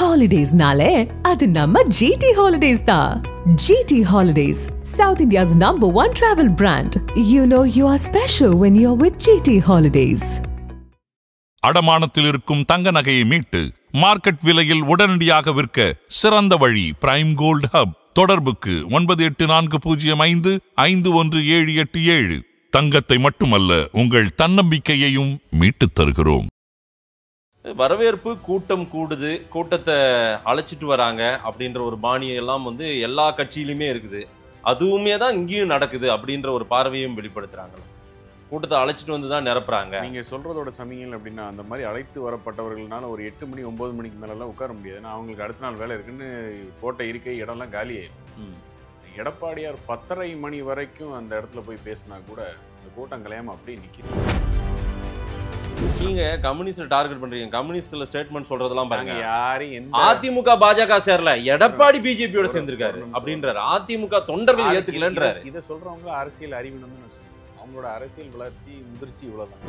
Holidays-nale, adu namma GT Holidays da. GT Holidays, South India's #1 travel brand. You know you are special when you're with GT Holidays. அடமானத்தில் இருக்கும் தங்க நகையை மீட்டு market விலையில் உடனடியாக விற்க சிறந்த வழி பிரைம் கோல்ட் ஹப். தொடர்புக்கு 9840551787. தங்கத்தை மட்டுமல்ல உங்கள் தன்னம்பிக்கையையும் மீட்டுத் தருகிறோம். வரவேற்பு கூட்டம் கூடுது, கூட்டத்தை அழைச்சிட்டு வராங்க அப்படின்ற ஒரு பாணியெல்லாம் வந்து எல்லா கட்சியிலுமே இருக்குது. அதுவுமே தான் இங்கேயும் நடக்குது அப்படின்ற ஒரு பார்வையும் வெளிப்படுத்துறாங்க. கூட்டத்தை அழைச்சிட்டு வந்து தான் நிரப்புறாங்க. நீங்கள் சொல்கிறதோட சமயங்கள் அப்படின்னா அந்த மாதிரி அழைத்து வரப்பட்டவர்கள்னால ஒரு 8 மணி 9 மணிக்கு மேலெல்லாம் உட்கார முடியாது. ஏன்னா அவங்களுக்கு அடுத்த நாள் வேலை இருக்குன்னு கோட்டை இருக்கை இடம்லாம் காலி ஆயிடும். எடப்பாடியார் 10:30 மணி வரைக்கும் அந்த இடத்துல போய் பேசினா கூட இந்த கூட்டம் கலையாமல் அப்படியே நிற்கிது. நீங்க கம்யூனிஸ்ட் டார்கெட் பண்றீங்க. கம்யூனிஸ்ட்ல ஸ்டேட்மெண்ட் சொல்றதெல்லாம் பாருங்க. யாரையும் அதிமுக பாஜக சேரல, எடப்பாடி பிஜேபியோட சேர்ந்திருக்காரு அப்படின்றாரு. அதிமுக தொண்டர்கள் ஏத்துக்கலன்றாரு. இதை சொல்றவங்க அரசியல் அறிவினம் நான் சொல்றேன். அவங்களோட அரசியல் வளர்ச்சி முதிர்ச்சி இவ்வளவுதான்.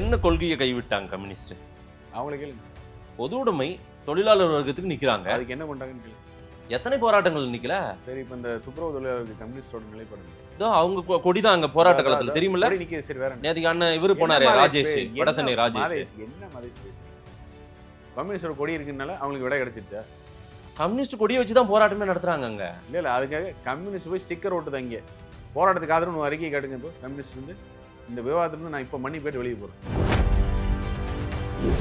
என்ன கொள்கையை கைவிட்டாங்க கம்யூனிஸ்ட்? அவங்களுக்கு பொது உடைமை தொழிலாளர் வர்க்கத்துக்கு நிக்கிறாங்க. அதுக்கு என்ன பண்றாங்கன்னு கேளு. எத்தனை போராட்டங்கள் நிக்கல? சரி, இப்ப இந்த துப்புரவு தொழிலாளர்கள் கம்யூனிஸ்டோட நிலைப்பாடு அவங்க கொடிதான் அங்க போராட்ட காலத்துல தெரியுமில்ல. சரி, வேற நேத்துக்கு அண்ணன் இவரு போனாரு, ராஜேஷ், வடசென்னை ராஜேஷ். என்ன மதேஷ் பேசுறீங்க? கம்யூனிஸ்டோட கொடி இருக்குனால அவங்களுக்கு விட கிடைச்சிருச்சா? கம்யூனிஸ்ட் கொடியை வச்சுதான் போராட்டமே நடத்துறாங்க அங்க. இல்ல அதுக்காக கம்யூனிஸ்ட் போய் ஸ்டிக்கர் ஓட்டுதான் இங்க. போராட்டத்துக்கு ஆதரவு அறிக்கை காட்டுங்க. இப்போ கம்யூனிஸ்ட் வந்து இந்த விவாதத்துல நான் இப்ப மண்ணி போயிட்டு வெளியே போறேன்.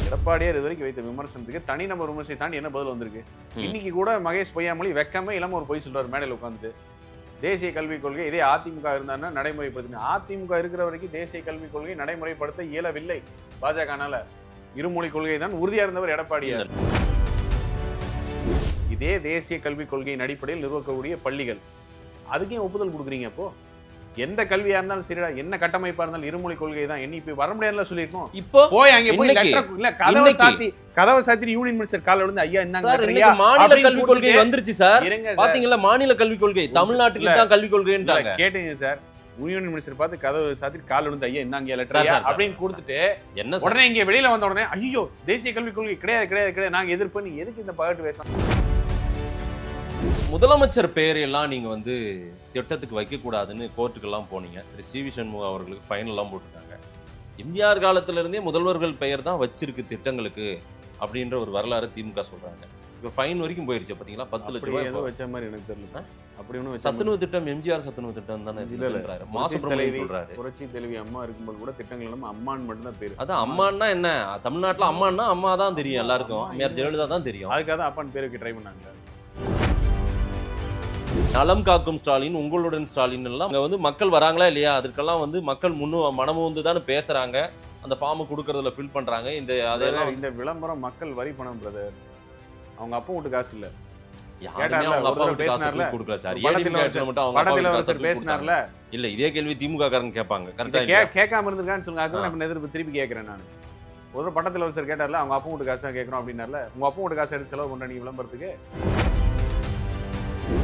எடப்பாடியார் இது வரைக்கும் வைத்த விமர்சனத்துக்கு தனிநபர் விமர்சனத்தை தாண்டி என்ன பதில் வந்திருக்கு? இன்னைக்கு கூட மகேஷ் பொய்யாமொழி வெக்கமே இல்லாம ஒரு பொய் சொல்றாரு மேடையில் உட்காந்துட்டு. தேசிய கல்விக் கொள்கை இதே அதிமுக இருந்தாருன்னா நடைமுறைப்படுத்தின. அதிமுக இருக்கிற வரைக்கும் தேசிய கல்விக் கொள்கை நடைமுறைப்படுத்த இயலவில்லை பாஜகனால. இருமொழி கொள்கை தான் உறுதியா இருந்தவர் எடப்பாடியார். இதே தேசிய கல்விக் கொள்கையின் அடிப்படையில் நிறுவக்கூடிய பள்ளிகள் அதுக்கு ஏன் ஒப்புதல் கொடுக்குறீங்க? அப்போ எந்த கல்வியா இருந்தாலும் சரிடா, என்ன கட்டமைப்பா இருந்தாலும் இருமொழி கொள்கை தான். என்ன இப்ப வர முடியாதுல சொல்லிருக்கோம். இப்போ போய் அங்க போய் லெட்டர் இல்ல கதவை சாத்தி யூனியன் மினிஸ்டர் கால்ல விழுந்து ஐயா இந்தாங்க மாநில கல்விக் கொள்கை வந்துருச்சு சார். பாத்தீங்களா மாநில கல்விக் கொள்கை தமிழ்நாட்டுக்கு தான் கல்விக் கொள்கைன்றாங்க. கேட்டீங்க சார், யூனியன் மினிஸ்டர் பார்த்து கதவை சாத்தி கால்ல விழுந்து ஐயா இந்தாங்க லெட்டர் அப்படின்னு கொடுத்துட்டு என்ன உடனே இங்க வெளியில வந்த உடனே ஐயோ தேசிய கல்விக் கொள்கை கிடையாது கிடையாது கிடையாது நாங்க எதிர்ப்பு. நீ எதுக்கு இந்த பகட்டு பேசணும்? முதலமைச்சர் பெயரையெல்லாம் நீங்க வந்து திட்டத்துக்கு வைக்கக்கூடாதுன்னு கோர்ட்டுக்கெல்லாம் போனீங்க. திரு சி வி சண்முகம் அவர்களுக்கு ஃபைன் எல்லாம் போட்டிருக்காங்க. எம்ஜிஆர் காலத்துல இருந்தே முதல்வர்கள் பெயர் தான் வச்சிருக்கு திட்டங்களுக்கு அப்படின்ற ஒரு வரலாறு திமுக சொல்றாங்க. இப்போ ஃபைன் வரைக்கும் போயிருச்சு பாத்தீங்களா? 10 லட்சம் ரூபாய் வச்ச மாதிரி எனக்கு தெரியல. அப்படி ஒன்றும் சத்துணவு திட்டம் எம்ஜிஆர் சத்துணவு திட்டம் தானே சொல்றாரு. மாசுப்பிரமணியம் சொல்றாரு. புரட்சி தலைவி அம்மா இருக்கும்போது கூட திட்டங்கள் எல்லாம் அம்மான் மட்டும் தான் பேரு. அதான் அம்மான்னா என்ன? தமிழ்நாட்டுல அம்மான்னா அம்மா தான் தெரியும் எல்லாருக்கும். அம்மையார் ஜெயலலிதா தான் தெரியும். அதுக்காக தான் அப்பான் பேருக்கு ட்ரை பண்ணாங்க. நலம் காக்கும் ஸ்டாலின், உங்களுடன் ஸ்டாலின் எல்லாம் அங்க வந்து மக்கள் வராங்களா இல்லையா? அதற்கெல்லாம் வந்து மக்கள் மனமு வந்து தானே பேசுறாங்க. அந்த ஃபார்ம் கொடுக்கறதுல ஃபில் பண்றாங்க. அதெல்லாம் இந்த விளம்பரம் மக்கள் வரி பணம் பிரதர். அவங்க அப்பா வீட்டு காசு இல்ல. யாருமே அவங்க அப்பா வீட்டு காசு கொடுக்கல சார். ஏடிஎம் கேட்சல மட்டும் அவங்க அப்பா வீட்டு காசு பேசினார்ல. இல்ல இதே கேள்வி திமுக காரங்க கேட்பாங்க. கரெக்ட்டா கேட்காம இருந்திருக்கான்னு சொல்லுங்க. அதுக்கு நான் எதிர்ப்பு திருப்பி கேட்கறேன். நான் ஒரு பட்டத்துல ஒருத்தர் கேட்டார்ல, அவங்க அப்பா வீட்டு காசு கேட்கறோம் அப்படின்னார்ல. உங்க அப்பா வீட்டு காசு எடுத்து செலவு பண்ற நீ விளம்பரத்துக்கு?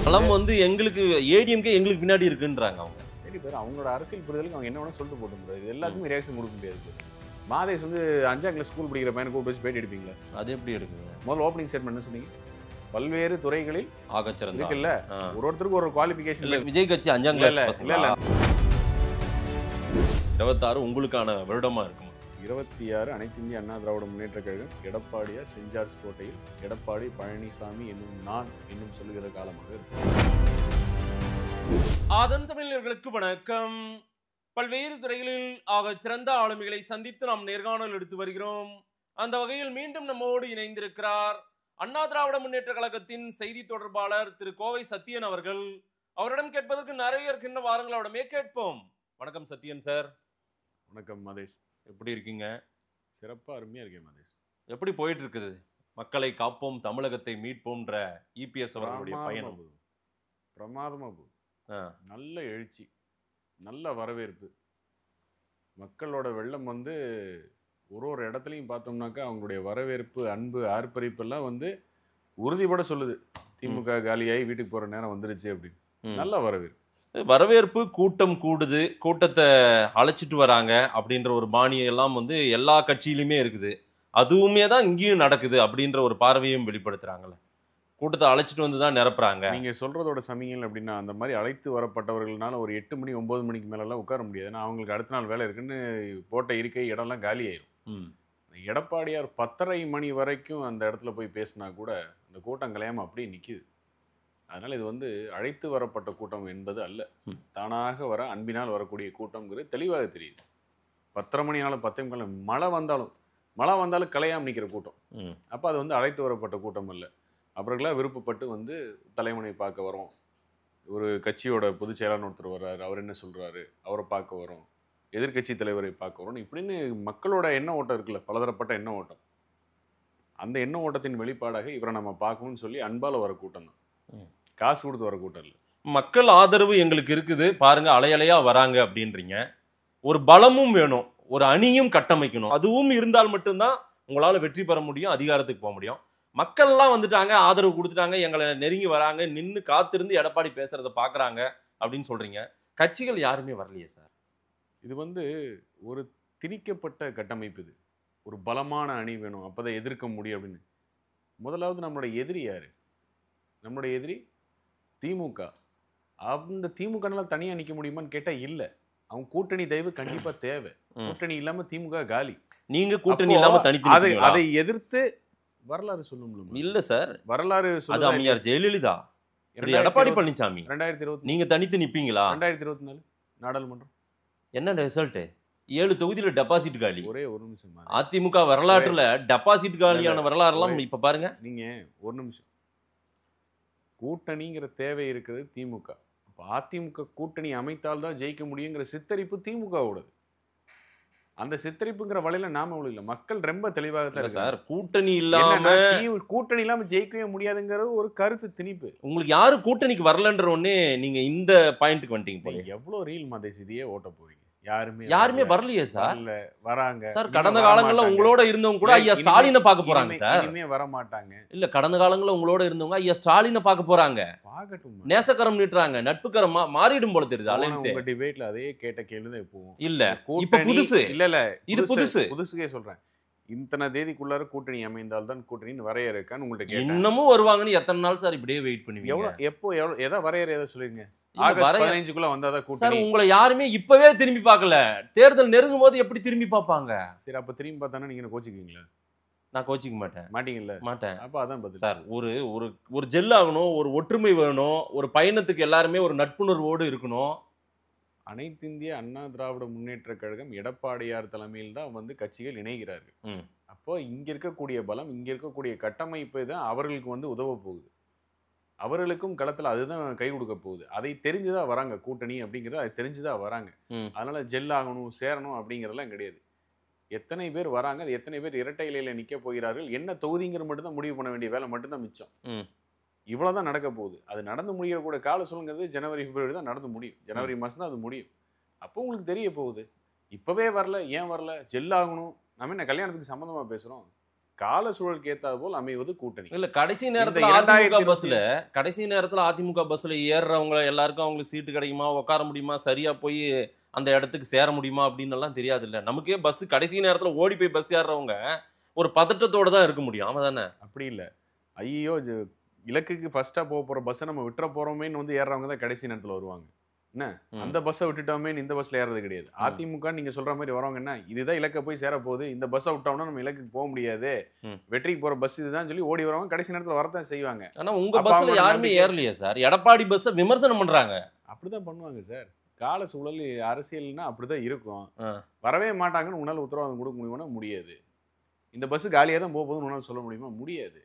நலம் வந்து எங்களுக்கு ஏடிஎம்கே எங்களுக்கு பின்னாடி இருக்குன்றாங்க அவங்க. சரி பேர் அவங்களோட அரசியல் புரிதலுக்கு அவங்க என்ன வேணா சொல்லிட்டு போட்டு முடியாது. இது எல்லாத்துக்குமே ரியாக்ஷன் கொடுக்க முடியாது. மாதேஷ் வந்து 5ஆம் கிளாஸ் ஸ்கூல் படிக்கிற பையனை கூட பேசி பேட்டி எடுப்பீங்களா? அது எப்படி எடுக்குங்க? முதல்ல ஓப்பனிங் ஸ்டேட்மெண்ட் என்ன சொன்னீங்க? பல்வேறு துறைகளில் ஆகச்சிறந்த இருக்குல்ல, ஒருத்தருக்கு ஒரு குவாலிஃபிகேஷன் இல்ல. விஜய் கட்சி 5ஆம் கிளாஸ் பசங்க இல்ல. 26 உங்களுக்கான வருடமா இருக்கும். 26 அனைத்து இந்திய அண்ணா திராவிட முன்னேற்ற கழகம் எடப்பாடியார் சென்ட் ஜார்ஜ் கோட்டையில் எடப்பாடி பழனிசாமி என்னும் நான் இன்னும் சொல்லுகிற காலமாக இருக்கு. ஆதன் தமிழர்களுக்கு வணக்கம். பல்வேறு துறைகளில் ஆக சிறந்த ஆளுமைகளை சந்தித்து நாம் நேர்காணல் எடுத்து வருகிறோம். அந்த வகையில் மீண்டும் நம்மோடு இணைந்திருக்கிறார் அண்ணா திராவிட முன்னேற்ற கழகத்தின் செய்தி தொடர்பாளர் திரு கோவை சத்தியன் அவர்கள். அவரிடம் கேட்பதற்கு நிறைய இருக்கின்ற வாரங்கள் அவரிடமே கேட்போம். வணக்கம் சத்தியன் சார். வணக்கம் மதேஷ். எப்படி இருக்கீங்க? சிறப்பா அருமையா இருக்கேன் மதேஷ். எப்படி போயிட்டு இருக்குது மக்களை காப்போம் தமிழகத்தை மீட்போம்ன்ற இபிஎஸ் அவர்களுடைய பயணம்? பிரமாதமா போகுது. நல்ல எழுச்சி, நல்ல வரவேற்பு. மக்களோட வெள்ளம் வந்து ஒரு இடத்துலையும் பார்த்தோம்னாக்கா அவங்களுடைய வரவேற்பு, அன்பு, ஆர்ப்பரிப்பு எல்லாம் வந்து உறுதிபட சொல்லுது. திமுக காலியாகி வீட்டுக்கு போற நேரம் வந்துருச்சு அப்படின்னு. நல்ல வரவேற்பு. வரவேற்பு கூட்டம் கூடுது, கூட்டத்தை அழைச்சிட்டு வராங்க அப்படின்ற ஒரு பாணியெல்லாம் வந்து எல்லா கட்சியிலுமே இருக்குது. அதுவுமே தான் இங்கேயும் நடக்குது அப்படின்ற ஒரு பார்வையும் வெளிப்படுத்துறாங்கல்ல. கூட்டத்தை அழைச்சிட்டு வந்து தான் நிரப்புறாங்க. நீங்க சொல்றதோட சமயங்கள் அப்படின்னா அந்த மாதிரி அழைத்து வரப்பட்டவர்கள்னால ஒரு 8 மணி 9 மணிக்கு மேலெல்லாம் உட்கார முடியாது. ஏன்னா அவங்களுக்கு அடுத்த நாள் வேலை இருக்குன்னு போட்ட இருக்கை இடம்லாம் காலி ஆயிரும். எடப்பாடியார் 10:30 மணி வரைக்கும் அந்த இடத்துல போய் பேசினா கூட அந்த கூட்டம் கலையாம அப்படியே நிக்குது. அதனால இது வந்து அழைத்து வரப்பட்ட கூட்டம் என்பது அல்ல, தானாக வர அன்பினால் வரக்கூடிய கூட்டம்ங்கிறது தெளிவாக தெரியுது. 10:30 மணினாலும் 10 மழை வந்தாலும் கலையாம நிற்கிற கூட்டம். அப்போ அது வந்து அழைத்து வரப்பட்ட கூட்டம் அல்ல. அவர்களாக விருப்பப்பட்டு வந்து தலைவனை பார்க்க வரோம், ஒரு கட்சியோட பொதுச் செயலாளர் ஒருத்தர் வர்றாரு, அவர் என்ன சொல்றாரு, அவரை பார்க்க வரோம், எதிர்கட்சி தலைவரை பார்க்க வரோம் இப்படின்னு மக்களோட எண்ண ஓட்டம் இருக்குல்ல, பலதரப்பட்ட எண்ண ஓட்டம். அந்த எண்ண ஓட்டத்தின் வெளிப்பாடாக இவரை நம்ம பார்க்கணும்னு சொல்லி அன்பால வர கூட்டம் தான், காசு கொடுத்து வர கூட்டம் இல்லை. மக்கள் ஆதரவு எங்களுக்கு இருக்குது பாருங்க, அலையலையா வராங்க அப்படின்றீங்க. ஒரு பலமும் வேணும், ஒரு அணியும் கட்டமைக்கணும். அதுவும் இருந்தால் மட்டும்தான் உங்களால வெற்றி பெற முடியும், அதிகாரத்துக்கு போக முடியும். மக்கள்லாம் வந்துட்டாங்க, ஆதரவு கொடுத்துட்டாங்க, எங்களை நெருங்கி வராங்க, நின்று காத்திருந்து எடப்பாடி பேசுறதை பார்க்குறாங்க அப்படின்னு சொல்றீங்க. கட்சிகள் யாருமே வரலையே சார். இது வந்து ஒரு திணிக்கப்பட்ட கட்டமைப்பு. இது ஒரு பலமான அணி வேணும், அப்போதான் எதிர்க்க முடியும் அப்படின்னு. முதலாவது நம்மளுடைய எதிரி யாரு? நம்மளுடைய எதிரி திமுக. அந்த திமுகனால தனியா நிக்க முடியுமான்னு கேட்டா இல்ல. அவங்க கூட்டணி தயவு கண்டிப்பா தேவை. கூட்டணி இல்லாம திமுக காலி. நீங்க கூட்டணி இல்லாம தனித்து அதை எதிர்த்து வரலாறு சொல்லும் இல்ல சார். வரலாறு அது அம்மையார் ஜெயலலிதா, எடப்பாடி பழனிசாமி 2020 நீங்க தனித்து நிப்பீங்களா? 2024 நாடாளுமன்றம் என்ன ரிசல்ட்? 7 தொகுதியில டெபாசிட் காலி. ஒரே ஒரு நிமிஷம். அதிமுக வரலாற்றுல டெபாசிட் காலியான வரலாறு எல்லாம் இப்ப பாருங்க. நீங்க ஒரு நிமிஷம். கூட்டணிங்கிற தேவை இருக்கிறது திமுக. அதிமுக கூட்டணி அமைத்தால் தான் ஜெயிக்க முடியுங்கிற சித்தரிப்பு திமுகவோடது. அந்த சித்தரிப்புங்கிற வலையில நாம இல்ல, மக்கள் ரொம்ப தெளிவாக தான் சார். கூட்டணி இல்லாம ஜெயிக்கவே முடியாதுங்கிறது ஒரு கருத்து திணிப்பு. உங்களுக்கு யாரு கூட்டணிக்கு வரலன்ற ஒண்ணே நீங்க இந்த பாயிண்ட்க்கு வந்துட்டீங்க. எவ்வளவு ரீல் மதேசிதியே ஓட்ட போறீங்க? யாருமே வரலையே சார். வராங்க சார். கடந்த காலங்கள்ல உங்களோட இருந்தவங்க கூட ஐயா ஸ்டாலினை பார்க்க போறாங்க சார். இனிமே வர மாட்டாங்க. இல்ல, கடந்த காலங்கள்ல உங்களோட இருந்தவங்க ஐயா ஸ்டாலினை பார்க்க போறாங்க. நேசக்கரம் நீட்டுறாங்க, நட்புக்கரம் மாறிடும் போல தெரியுது. அலைன்ஸ் உங்க டிபேட்ல அதே கேட்ட கேள்விதான் இப்பவும் இல்ல. இப்ப புதுசு இல்ல இது புதுசுக்கே சொல்றேன். இத்தனை தேதிக்குள்ளார கூட்டணி அமைந்தால் தான் கூட்டணின்னு வரையறை இருக்கான்னு உங்கள்ட்ட கேட்டேன். இன்னமும் வருவாங்கன்னு எத்தனை நாள் சார் இப்படியே வெயிட் பண்ணுவீங்க? எப்போ எதை வரையறை எதை சொல்லுங்க? ஆகஸ்ட் 15க்குள்ள வந்தாதான் கூட்டணி. சார், உங்களை யாருமே இப்பவே திரும்பி பார்க்கல. தேர்தல் நெருங்கும் போது எப்படி திரும்பி பார்ப்பாங்க? சரி, அப்ப திரும்பி பார்த்தானே நீங்க கோச்சிக்குவீங்களா? நான் கோச்சிக்க மாட்டீங்கல்ல. மாட்டேன். அப்ப அதான் பதில் சார். ஒரு ஜெல் ஆகணும், ஒரு ஒற்றுமை வேணும், ஒரு பயணத்துக்கு எல்லாருமே ஒரு நட்புணர்வோடு இருக்கணும். அனைத்து இந்திய அண்ணா திராவிட முன்னேற்ற கழகம் எடப்பாடியார் தலைமையில் தான் வந்து கட்சிகள் இணைகிறார்கள். அப்போ இங்க இருக்கக்கூடிய பலம், இங்க இருக்கக்கூடிய கட்டமைப்பு தான் அவர்களுக்கு வந்து உதவ போகுது. அவர்களுக்கும் களத்துல அதுதான் கை கொடுக்க போகுது. அதை தெரிஞ்சுதான் வராங்க கூட்டணி அப்படிங்கிறது, அதை தெரிஞ்சுதான் வராங்க. அதனால ஜெல் ஆகணும், சேரணும் அப்படிங்கிறதெல்லாம் கிடையாது. எத்தனை பேர் வராங்க, அது எத்தனை பேர் இரட்டை இலையில நிக்க போகிறார்கள், என்ன தொகுதிங்கிற மட்டும் தான் முடிவு பண்ண வேண்டிய வேலை மட்டும்தான் மிச்சம். இவ்வளவுதான் நடக்க போகுது. அது நடந்து முடிகிற கூட கால சொல்லுங்கிறது ஜனவரி பிப்ரவரி தான் நடந்து முடியும். ஜனவரி மாசம் தான் அது முடியும். அப்போ உங்களுக்கு தெரிய போகுது. இப்பவே வரல, ஏன் வரல? ஜெல் ஆகணும். நம்ம என்ன கல்யாணத்துக்கு சம்பந்தமா பேசுறோம்? கால சூழலுக்கு ஏற்றாது போல் அமைவது கூட்டணி. இல்ல, கடைசி நேரத்துல அதிமுக பஸ்ல ஏறுறவங்க எல்லாருக்கும் அவங்களுக்கு சீட்டு கிடைக்குமா, உட்கார முடியுமா, சரியா போய் அந்த இடத்துக்கு சேர முடியுமா அப்படின்னு எல்லாம் தெரியாது இல்ல. நமக்கே பஸ் கடைசி நேரத்துல ஓடி போய் பஸ் ஏறுறவங்க ஒரு பதட்டத்தோட தான் இருக்க முடியும். ஆமா தானே? அப்படி இல்ல, ஐயோ இலக்குக்கு ஃபர்ஸ்டா போற பஸ்ஸை நம்ம விட்டுற போறோமேன்னு வந்து ஏறுறவங்க தான் கடைசி நேரத்துல வருவாங்க. என்ன, அந்த பஸ்ஸை விட்டுட்டோமே இந்த பஸ்ல ஏறது கிடையாது. அதிமுக நீங்க சொல்ற மாதிரி வரவங்க என்ன, இதுதான் இலக்க போய் சேர போகுது, இந்த பஸ்ஸை விட்டோம்னா நம்ம இலக்குக்கு போக முடியாது, வெற்றிக்கு போற பஸ் இதுதான் சொல்லி ஓடி வரவங்க கடைசி நேரத்துல வரத்தான் செய்வாங்க. ஆனா உங்க பஸ்ல யாருமே ஏறலையே சார். எடப்பாடி பஸ்ஸை விமர்சனம் பண்றாங்க. அப்படிதான் பண்ணுவாங்க சார். கால சூழல் அரசியல்னா அப்படிதான் இருக்கும். வரவே மாட்டாங்கன்னு உன்னால உத்தரவாதம் கொடுக்க முடியுமா? முடியாது. இந்த பஸ் காலியா தான் போகுதுன்னு உன்னால சொல்ல முடியுமா? முடியாது.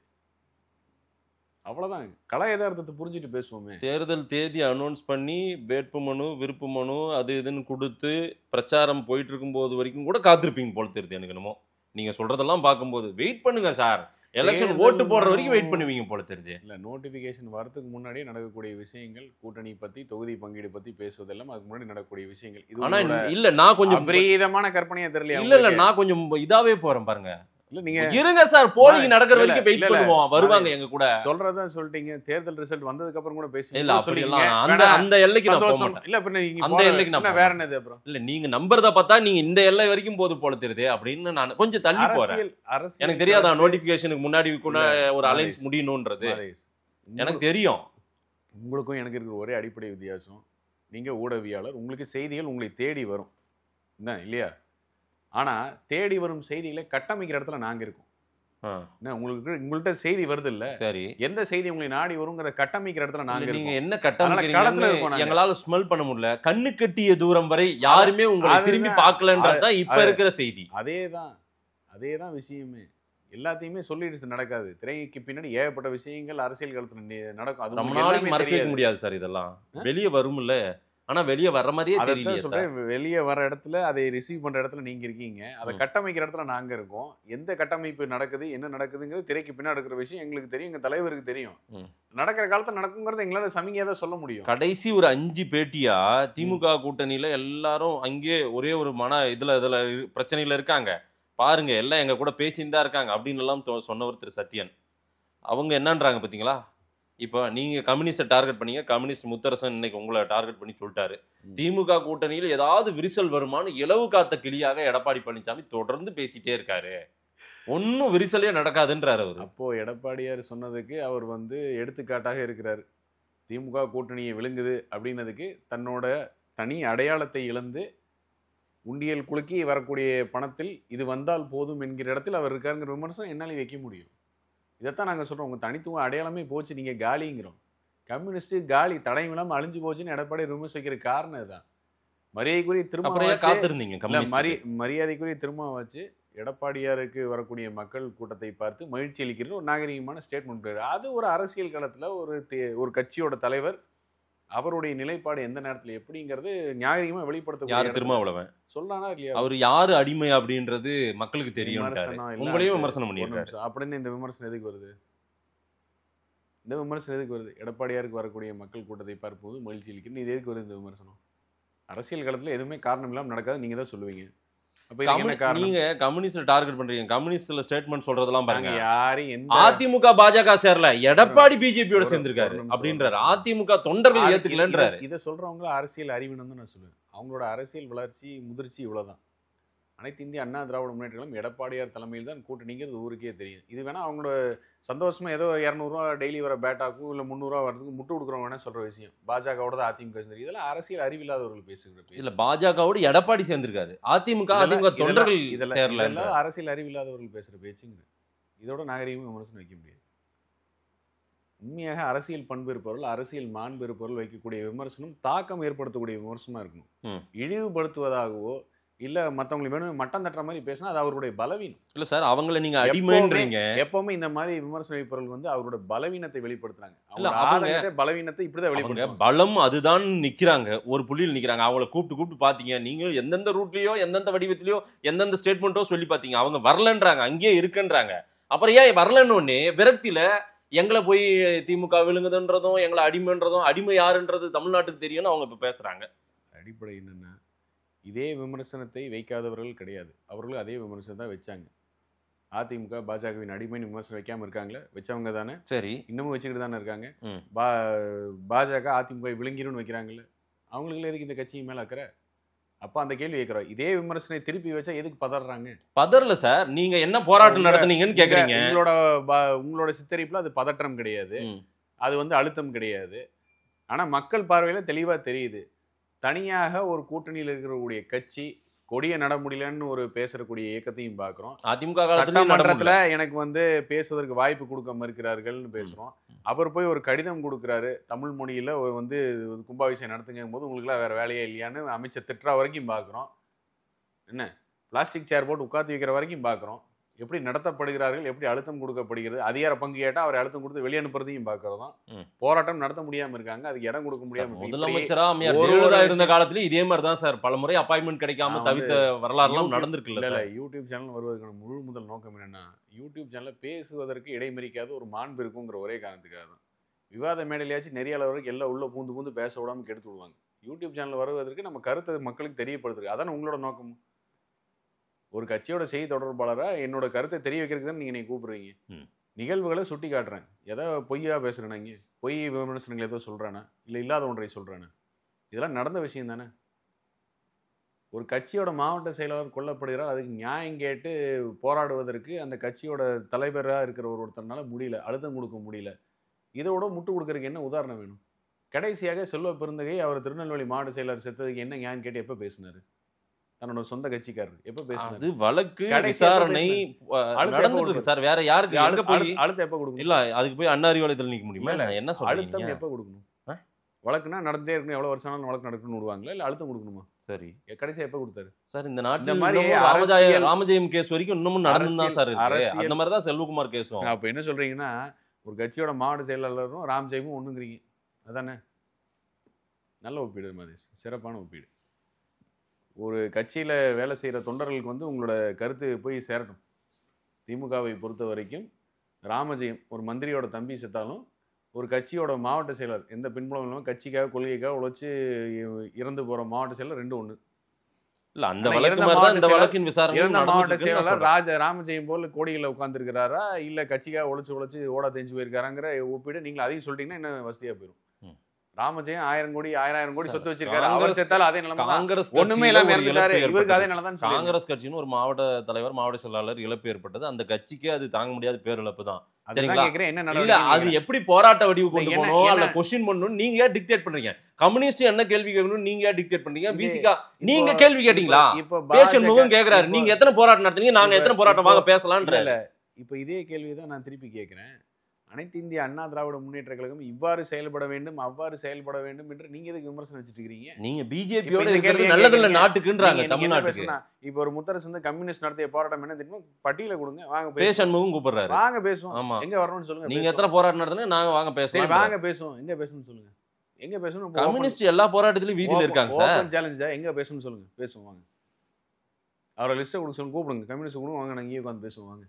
அவ்வளவுதான். கல யதார்த்தத்தை புரிஞ்சுட்டு பேசுவோமே. தேர்தல் தேதி அனௌன்ஸ் பண்ணி வேட்புமனு விருப்பமனு அது இதுன்னு கொடுத்து பிரச்சாரம் போயிட்டு இருக்கும் போது வரைக்கும் கூட காத்திருப்பீங்க போல தெரியுது எனக்கு. என்னமோ நீங்க சொல்றதெல்லாம் பார்க்கும்போது வெயிட் பண்ணுங்க சார், எலெக்ஷன் ஓட்டு போடுற வரைக்கும் வெயிட் பண்ணுவீங்க போல தெரியுது. இல்ல, நோட்டிபிகேஷன் வரதுக்கு முன்னாடியே நடக்கக்கூடிய விஷயங்கள், கூட்டணி பத்தி தொகுதி பங்கீடு பத்தி பேசுவதெல்லாம் அதுக்கு முன்னாடி நடக்கக்கூடிய விஷயங்கள். ஆனா இல்ல, நான் கொஞ்சம் பிரீதமான கற்பனையா தெரியல. இல்ல நான் கொஞ்சம் இதாவே போறேன் பாருங்க. இல்ல நீங்க இருங்க சார், போலிங் நடக்கிற வரைக்கும் வெயிட் பண்ணுவோம், வருவாங்க எங்க கூட. சொல்றதா சொல்லிட்டீங்க, தேர்தல் ரிசல்ட் வந்ததுக்கு அப்புறம் கூட பேசுவீங்க. இல்ல அப்படி எல்லாம் அந்த எல்லைக்கு நான் போக மாட்டேன். இல்ல அப்ப நீங்க அந்த எல்லைக்கு நான் வேற என்னது அப்புறம்? இல்ல நீங்க நம்பறத பார்த்தா நீங்க இந்த எல்லை வரைக்கும் போது போல தெரியுது அப்படின்னு நான் கொஞ்சம் தள்ளி போறேன். எனக்கு தெரியாதா நோட்டிபிகேஷனுக்கு முன்னாடி ஒரு அலைன்ஸ் முடியணும்ன்றது? எனக்கு தெரியும். உங்களுக்கும் எனக்கு இருக்கிற ஒரே அடிப்படை வித்தியாசம், நீங்க ஊடகவியாளர், உங்களுக்கு செய்திகள் உங்களை தேடி வரும் என்ன இல்லையா? ஆனா தேடி வரும் செய்திகளை கட்டமைக்கிற இடத்துல நாங்க இருக்கோம். உங்கள்கிட்ட செய்தி வருது இல்ல, சரி, எந்த செய்தி உங்களை நாடி வருங்கிற கட்டமைக்கிற இடத்துல நாங்க. நீங்க என்ன கட்டமைக்கிறீங்க எங்களால ஸ்மெல் பண்ண முடியல. கண்ணு கட்டிய தூரம் வரை யாருமே உங்களை திரும்பி பார்க்கலன்றதுதான் இப்ப இருக்கிற செய்தி. அதேதான் விஷயமே. எல்லாத்தையுமே சொல்லிட்டு நடக்காது. திரைக்கு பின்னாடி ஏகப்பட்ட விஷயங்கள் அரசியல் களத்துல நடக்கும். அது ரொம்ப நாளைக்கு மறைக்க முடியாது சார். இதெல்லாம் வெளியே வரும்ல, ஆனா வெளியே வர்ற மாதிரியே தெரியல. வெளியே வர இடத்துல அதை ரிசீவ் பண்ற இடத்துல நீங்க இருக்கீங்க, அதை கட்டமைக்கிற இடத்துல நாங்க இருக்கோம். எந்த கட்டமைப்பு நடக்குது, என்ன நடக்குதுங்கிறது திரைக்கு பின்னாடி இருக்கிற விஷயம் எங்களுக்கு தெரியும், எங்க தலைவருக்கு தெரியும். நடக்கிற காலத்துல நடக்குங்கிறது எங்களால சமிகையா தான் சொல்ல முடியும். கடைசி ஒரு 5 பேட்டியா திமுக கூட்டணியில எல்லாரும் அங்கே ஒரே ஒரு இதுல பிரச்சனையில இருக்காங்க பாருங்க, எல்லாம் எங்க கூட பேசின்னு தான் இருக்காங்க அப்படின்னு எல்லாம் சொன்னவர் திரு சத்யன். அவங்க என்னன்றாங்க பாத்தீங்களா? இப்போ நீங்க கம்யூனிஸ்ட டார்கெட் பண்ணீங்க, கம்யூனிஸ்ட் முத்தரசன் இன்னைக்கு உங்களை டார்கெட் பண்ணி சொல்லிட்டாரு. திமுக கூட்டணியில் ஏதாவது விரிசல் வருமானு இலவு காத்த கிளியாக எடப்பாடி பழனிசாமி தொடர்ந்து பேசிட்டே இருக்காரு. ஒன்னும் விரிசலே நடக்காதுன்றாரு அவர். அப்போ எடப்பாடியார் சொன்னதுக்கு அவர் எடுத்துக்காட்டாக இருக்கிறார். திமுக கூட்டணியை விழுங்குது அப்படின்னதுக்கு தன்னோட தனி அடையாளத்தை இழந்து உண்டியல் குலுக்கி வரக்கூடிய பணத்தில் இது வந்தால் போதும் என்கிற இடத்தில் அவர் இருக்காருங்கிற விமர்சனம் என்னாலே வைக்க முடியும். இதைத்தான் நாங்கள் சொல்கிறோம், உங்கள் தனித்துவ அடையாளமே போச்சு, நீங்கள் காலிங்கிறோம். கம்யூனிஸ்ட் காலி தடயம் இல்லாமல் அழிஞ்சு போச்சுன்னு எடப்பாடி விமர்சிக்கிற காரணம் இதுதான். மரியாதைக்குரிய திரும்ப காத்திருந்தீங்க, மரியாதைக்குரிய திரும்ப வச்சு எடப்பாடியாருக்கு வரக்கூடிய மக்கள் கூட்டத்தை பார்த்து மகிழ்ச்சி அளிக்கிறது ஒரு நாகரிகமான ஸ்டேட்மெண்ட். அது ஒரு அரசியல் களத்தில் ஒரு கட்சியோட தலைவர் அவருடைய நிலைப்பாடு எந்த நேரத்தில் எப்படிங்கிறது நியாயமா வெளிப்படுத்த யார் திருமாவளவன் சொல்றானா இல்லையா? அவர் யாரு அடிமை அப்படின்றது மக்களுக்கு தெரியும். உங்களையும் விமர்சனம் பண்ணியிருக்காரு. அப்படின்னு இந்த விமர்சனம் எதுக்கு வருது? இந்த விமர்சனம் எதுக்கு வருது? எடப்பாடியாருக்கு வரக்கூடிய மக்கள் கூட்டத்தை பார்ப்போது மகிழ்ச்சி அளிக்கிறது, இது எதுக்கு வருது இந்த விமர்சனம்? அரசியல் களத்துல எதுவுமே காரணம் இல்லாமல் நடக்காது, நீங்க தான் சொல்லுவீங்க. நீங்க கம்யூனிஸ்ட் டார்கெட் பண்றீங்க, கம்யூனிஸ்ட்ல ஸ்டேட்மெண்ட் சொல்றதெல்லாம் பாருங்க. அதிமுக பாஜக சேரல, எடப்பாடி பிஜேபியோட சேர்ந்திருக்காரு அப்படின்றாரு. அதிமுக தொண்டர்கள் ஏத்துக்கலன்றாரு. இதை சொல்றவங்க அரசியல் அறிவினம் தான் நான் சொல்லுவேன். அவங்களோட அரசியல் வளர்ச்சி முதிர்ச்சி இவ்வளவுதான். அனைத்து இந்திய அண்ணா திராவிட முன்னேற்ற கழகம் எடப்பாடியார் தலைமையில் தான் கூட்டணிங்கிறது ஊருக்கே தெரியும். இது வேணா அவங்களோட சந்தோஷமா ஏதோ 200 ரூபா டெய்லி வர பேட்டாக்கும் இல்லை 300 ரூபா வரதுக்கு முட்டு கொடுக்குறவங்க வேணா சொல்ற விஷயம். பாஜகவோட தான் அதிமுக சேர்ந்து, இதெல்லாம் அரசியல் அறிவில்லாதவர்கள் பேசுகிற இல்ல. பாஜகவோடு எடப்பாடி சேர்ந்திருக்காரு, அதிமுக தொண்டர்கள் இதெல்லாம் அரசியல் அறிவில்லாதவர்கள் பேசுற பேச்சுங்க. இதோட நாகரிகமும் விமர்சனம் வைக்க முடியாது. உண்மையாக அரசியல் பண்பு இருப்பவர்கள், அரசியல் மாண்பு இருப்பவர்கள் வைக்கக்கூடிய விமர்சனம் தாக்கம் ஏற்படுத்தக்கூடிய விமர்சனமா இருக்கணும். இழிவுபடுத்துவதாகவோ இல்ல மத்தவங்களுக்கு வேணும் மட்டம் தட்டுற மாதிரி பேசினா அது அவருடைய பலவீனம். இல்ல சார், அவங்கள நீங்க அடிமைன்றீங்க. எப்பவுமே இந்த மாதிரி விமர்சனம் வைப்பவர்கள் அவரோட பலவீனத்தை வெளிப்படுத்துறாங்க. அவங்க பலவீனத்தை இப்படிதான் வெளிப்படுத்துறாங்க. பலம் அதுதான் நிக்கிறாங்க, ஒரு புள்ளியில் நிக்கிறாங்க. அவங்கள கூப்பிட்டு பாத்தீங்க, நீங்க எந்தெந்த ரூட்லயோ எந்தெந்த வடிவத்திலயோ எந்தெந்த ஸ்டேட்மெண்ட்டோ சொல்லி பாத்தீங்க, அவங்க வரலன்றாங்க, அங்கேயே இருக்குன்றாங்க. அப்புறம் ஏன் வரலன்னு ஒண்ணு விரக்தியில எங்களை போய் திமுக விழுங்குதுன்றதும் எங்களை அடிமைன்றதும், அடிமை யாருன்றது தமிழ்நாட்டுக்கு தெரியும்னு அவங்க இப்ப பேசுறாங்க. அடிப்படை என்னன்னா, இதே விமர்சனத்தை வைக்காதவர்கள் கிடையாது, அவர்களும் அதே விமர்சனம் தான் வச்சாங்க. அதிமுக பாஜகவின் அடிமைன்னு விமர்சனம் வைக்காம இருக்காங்களே, வச்சவங்க தானே. சரி, இன்னமும் வச்சுக்கிட்டு தானே இருக்காங்க. பாஜக அதிமுக விழுங்கிருன்னு வைக்கிறாங்கல்ல, அவங்களுக்கு எதுக்கு இந்த கட்சியின் மேல அக்கறை? அப்ப அந்த கேள்வி கேட்கிறோம். இதே விமர்சனம் திருப்பி வச்சா எதுக்கு பதறாங்க? பதறல சார், நீங்க என்ன போராட்டம் நடத்துனீங்கன்னு கேக்குறீங்க. உங்களோட சித்தரிப்புல அது பதற்றம் கிடையாது, அது அழுத்தம் கிடையாது. ஆனா மக்கள் பார்வையில தெளிவா தெரியுது. தனியாக ஒரு கூட்டணியில் இருக்கக்கூடிய கட்சி கொடிய நட முடியலன்னு ஒரு பேசக்கூடிய இயக்கத்தையும் பார்க்கிறோம். அதிமுக சட்டமன்றத்துல எனக்கு பேசுவதற்கு வாய்ப்பு கொடுக்க மறுக்கிறார்கள்னு பேசுறோம். அவர் போய் ஒரு கடிதம் கொடுக்குறாரு தமிழ் மொழியில, கும்பாபிஷேகம் நடத்துங்கும் போது உங்களுக்கு எல்லாம் வேற வேலையே இல்லையான்னு அமைச்சர் திட்டுற வரைக்கும் பார்க்கிறோம். என்ன பிளாஸ்டிக் சேர் போட்டு உட்காந்து வைக்கிற வரைக்கும் பார்க்கிறோம். எப்படி நடத்தப்படுகிறார்கள், எப்படி அழுத்தம் கொடுக்கப்படுகிறது, அதிகார பங்கு கேட்டா அவரை அழுத்தம் கொடுத்து வெளியே அனுப்புறதையும் பார்க்கறதும். போராட்டம் நடத்த முடியாம இருக்காங்க, அதுக்கு இடம் கொடுக்க முடியாம. முதலமைச்சரா ஜெயலலிதா இருந்த காலத்துல இதே மாதிரி தான் சார் பல முறை அப்பாயின்மெண்ட் கிடைக்காம தவித்த வரலாறுலாம் நடந்திருக்குல்ல. யூடியூப் சேனல் வருவதற்கான முழு முதல் நோக்கம் என்னன்னா, யூடியூப் சேனல்ல பேசுவதற்கு இடைமறிக்காத ஒரு மாண்பு இருக்குங்கிற ஒரே காரணத்துக்காக தான். விவாத மேடையிலாச்சும் நிறைய அளவுக்கு எல்லாம் உள்ள பூந்து பேச விடாம கெடுத்து விடுவாங்க. யூடியூப் சேனல் வருவதற்கு நம்ம கருத்தை மக்களுக்கு தெரியப்படுத்துறது, அதான உங்களோட நோக்கம். ஒரு கட்சியோட செய்தி தொடர்பாளரா என்னோட கருத்தை தெரிய வைக்கிறதுக்கு தான் நீங்க கூப்பிடுறீங்க. நிகழ்வுகளை சுட்டி காட்டுறேன். ஏதோ பொய்யா பேசுறேன், இங்கே பொய் விமர்சனங்கள் ஏதோ சொல்றானா, இல்லை இல்லாத ஒன்றை சொல்றானா? இதெல்லாம் நடந்த விஷயம் தானே. ஒரு கட்சியோட மாவட்ட செயலாளர் கொல்லப்படுகிறார், அதுக்கு நியாயம் கேட்டு போராடுவதற்கு அந்த கட்சியோட தலைவராக இருக்கிற ஒருத்தர்னால முடியல, அழுத்தம் கொடுக்க முடியல. இதோட முட்டு கொடுக்கறதுக்கு என்ன உதாரணம் வேணும்? கடைசியாக செல்வ பெருந்தகை அவர் திருநெல்வேலி மாவட்ட செயலாளர் செத்ததுக்கு என்ன நியாயம் கேட்டு எப்போ பேசினாரு? தன்னோட சொந்த கட்சிக்காரர் எப்போ பேசினாரு? அது வழக்கு விசாரணை நடந்துட்டு இருக்கு சார். வேற யாருக்கு அழுத்தம் எப்போ கொடுக்கணும்? இல்ல அதுக்கு போய் அண்ணா அறிவாலயத்தில் நிக்க முடியுமா? என்ன சொல்றீங்க? அழுத்தம் எப்போ கொடுக்கணும்? வழக்குனா நடந்தே இருக்கணும், எவ்வளவு வருஷம் ஆனாலும் வழக்கு நடக்கணும்னு விடுவாங்களா, இல்ல அழுத்தம் கொடுக்கணுமா? சரி, கடைசியா எப்ப கொடுத்தாரு சார்? இந்த நாட்டில் ராமஜெயம் கேஸ் வரைக்கும் இன்னமும் நடந்து தான் சார் இருக்கு. அந்த மாதிரி தான் செல்வகுமார் கேஸும். அப்ப என்ன சொல்றீங்கன்னா, ஒரு கட்சியோட மாவட்ட செயலாளரும் ராமஜெயமும் ஒண்ணுங்கிறீங்க, அதானே? நல்ல ஒப்பீடு மதேஷ், சிறப்பான ஒப்பீடு. ஒரு கட்சியில வேலை செய்யற தொண்டர்களுக்கு வந்து உங்களோட கருத்து போய் சேரட்டும். திமுகவை பொறுத்த வரைக்கும் ராமஜெயம் ஒரு மந்திரியோட தம்பி செத்தாலும் ஒரு கட்சியோட மாவட்ட செயலர் எந்த பின்புலம் இல்லாமல் கட்சிக்காக கொள்கைக்காக உழைச்சு இறந்து போற மாவட்ட செயலர் ரெண்டு ஒண்ணு இல்ல. அந்த வழக்கு மாதிரி தான் இந்த வழக்கின் விசாரணை. மாவட்ட செயலாளர் ராமஜெயம் போல கோடிகளை உட்கார்ந்து இருக்கிறாரா, இல்ல கட்சிக்காக உழைச்சு ஓட தெரிஞ்சு போயிருக்காராங்கிற ஒப்பீடு நீங்க அதையும் சொல்லிட்டீங்கன்னா என்ன வசதியா போயிடும். ராமஜெயம் 1000 கோடி 1000 கோடி சொத்து வச்சிருக்காரு, அவர் சேர்த்தாலும் அதே நிலைமை. காங்கிரஸ் ஒண்ணுமே இல்லாம இருந்தாரு, இவருக்கு அதே நிலை தான். காங்கிரஸ் கட்சின்னு ஒரு மாவட்ட தலைவர் மாவட்ட செயலாளர் இழப்பு ஏற்பட்டது, அந்த கட்சிக்கே அது தாங்க முடியாத பேரிழப்பு தான். சரிங்களா? இல்ல அது எப்படி போராட்ட வடிவு கொண்டு போகணும், அல்ல கொஸ்டின் பண்ணணும், நீங்க ஏன் டிக்டேட் பண்றீங்க? கம்யூனிஸ்ட் என்ன கேள்வி கேட்கணும், நீங்க ஏன் டிக்டேட் பண்றீங்க? பிசிகா நீங்க கேள்வி கேட்டீங்களா? பேஷன் கேக்குறாரு, நீங்க எத்தனை போராட்டம் நடத்துறீங்க, நாங்க எத்தனை போராட்டம் வாங்க பேசலாம்ன்ற. இப்ப இதே கேள்விதான் நான் திருப்பி கேட்கிறேன். அனைத்து இந்திய அண்ணா திராவிட முன்னேற்ற கழகம் இவ்வாறு செயல்பட வேண்டும் அவ்வாறு செயல்பட வேண்டும் என்று நீங்க எதுக்கு விமர்சனம் வச்சுட்டு இருக்கீங்க? நீங்க பிஜேபியோட இருக்கிறது நல்லதில்ல நாட்டுக்குன்றாங்க தமிழ்நாட்டுக்கு. இப்ப ஒரு முத்தரசு வந்து கம்யூனிஸ்ட் நடத்திய போராட்டம் என்ன தெரியுமா? பட்டியல கொடுங்க, வாங்க பேசணும் கூப்பிடுறாரு, வாங்க பேசுவோம். ஆமா, எங்க வரணும்னு சொல்லுங்க. நீங்க எத்தனை போராட்டம் நடத்துனா நாங்க வாங்க பேசலாம், வாங்க பேசுவோம். எங்க பேசணும்னு சொல்லுங்க, எங்க பேசணும்? கம்யூனிஸ்ட் எல்லா போராட்டத்திலும் வீதியில இருக்காங்க சார். ஓபன் சேலஞ்சா எங்க பேசணும்னு சொல்லுங்க, பேசுவோம் வாங்க. அவரோட லிஸ்ட்டை கொடுங்க, சொல்லுங்க, கூப்பிடுங்க, கம்யூனிஸ்ட் கொடுங்க, வாங்க நாங்க இங்கே உட்காந்து பேசுவோம் வாங்க.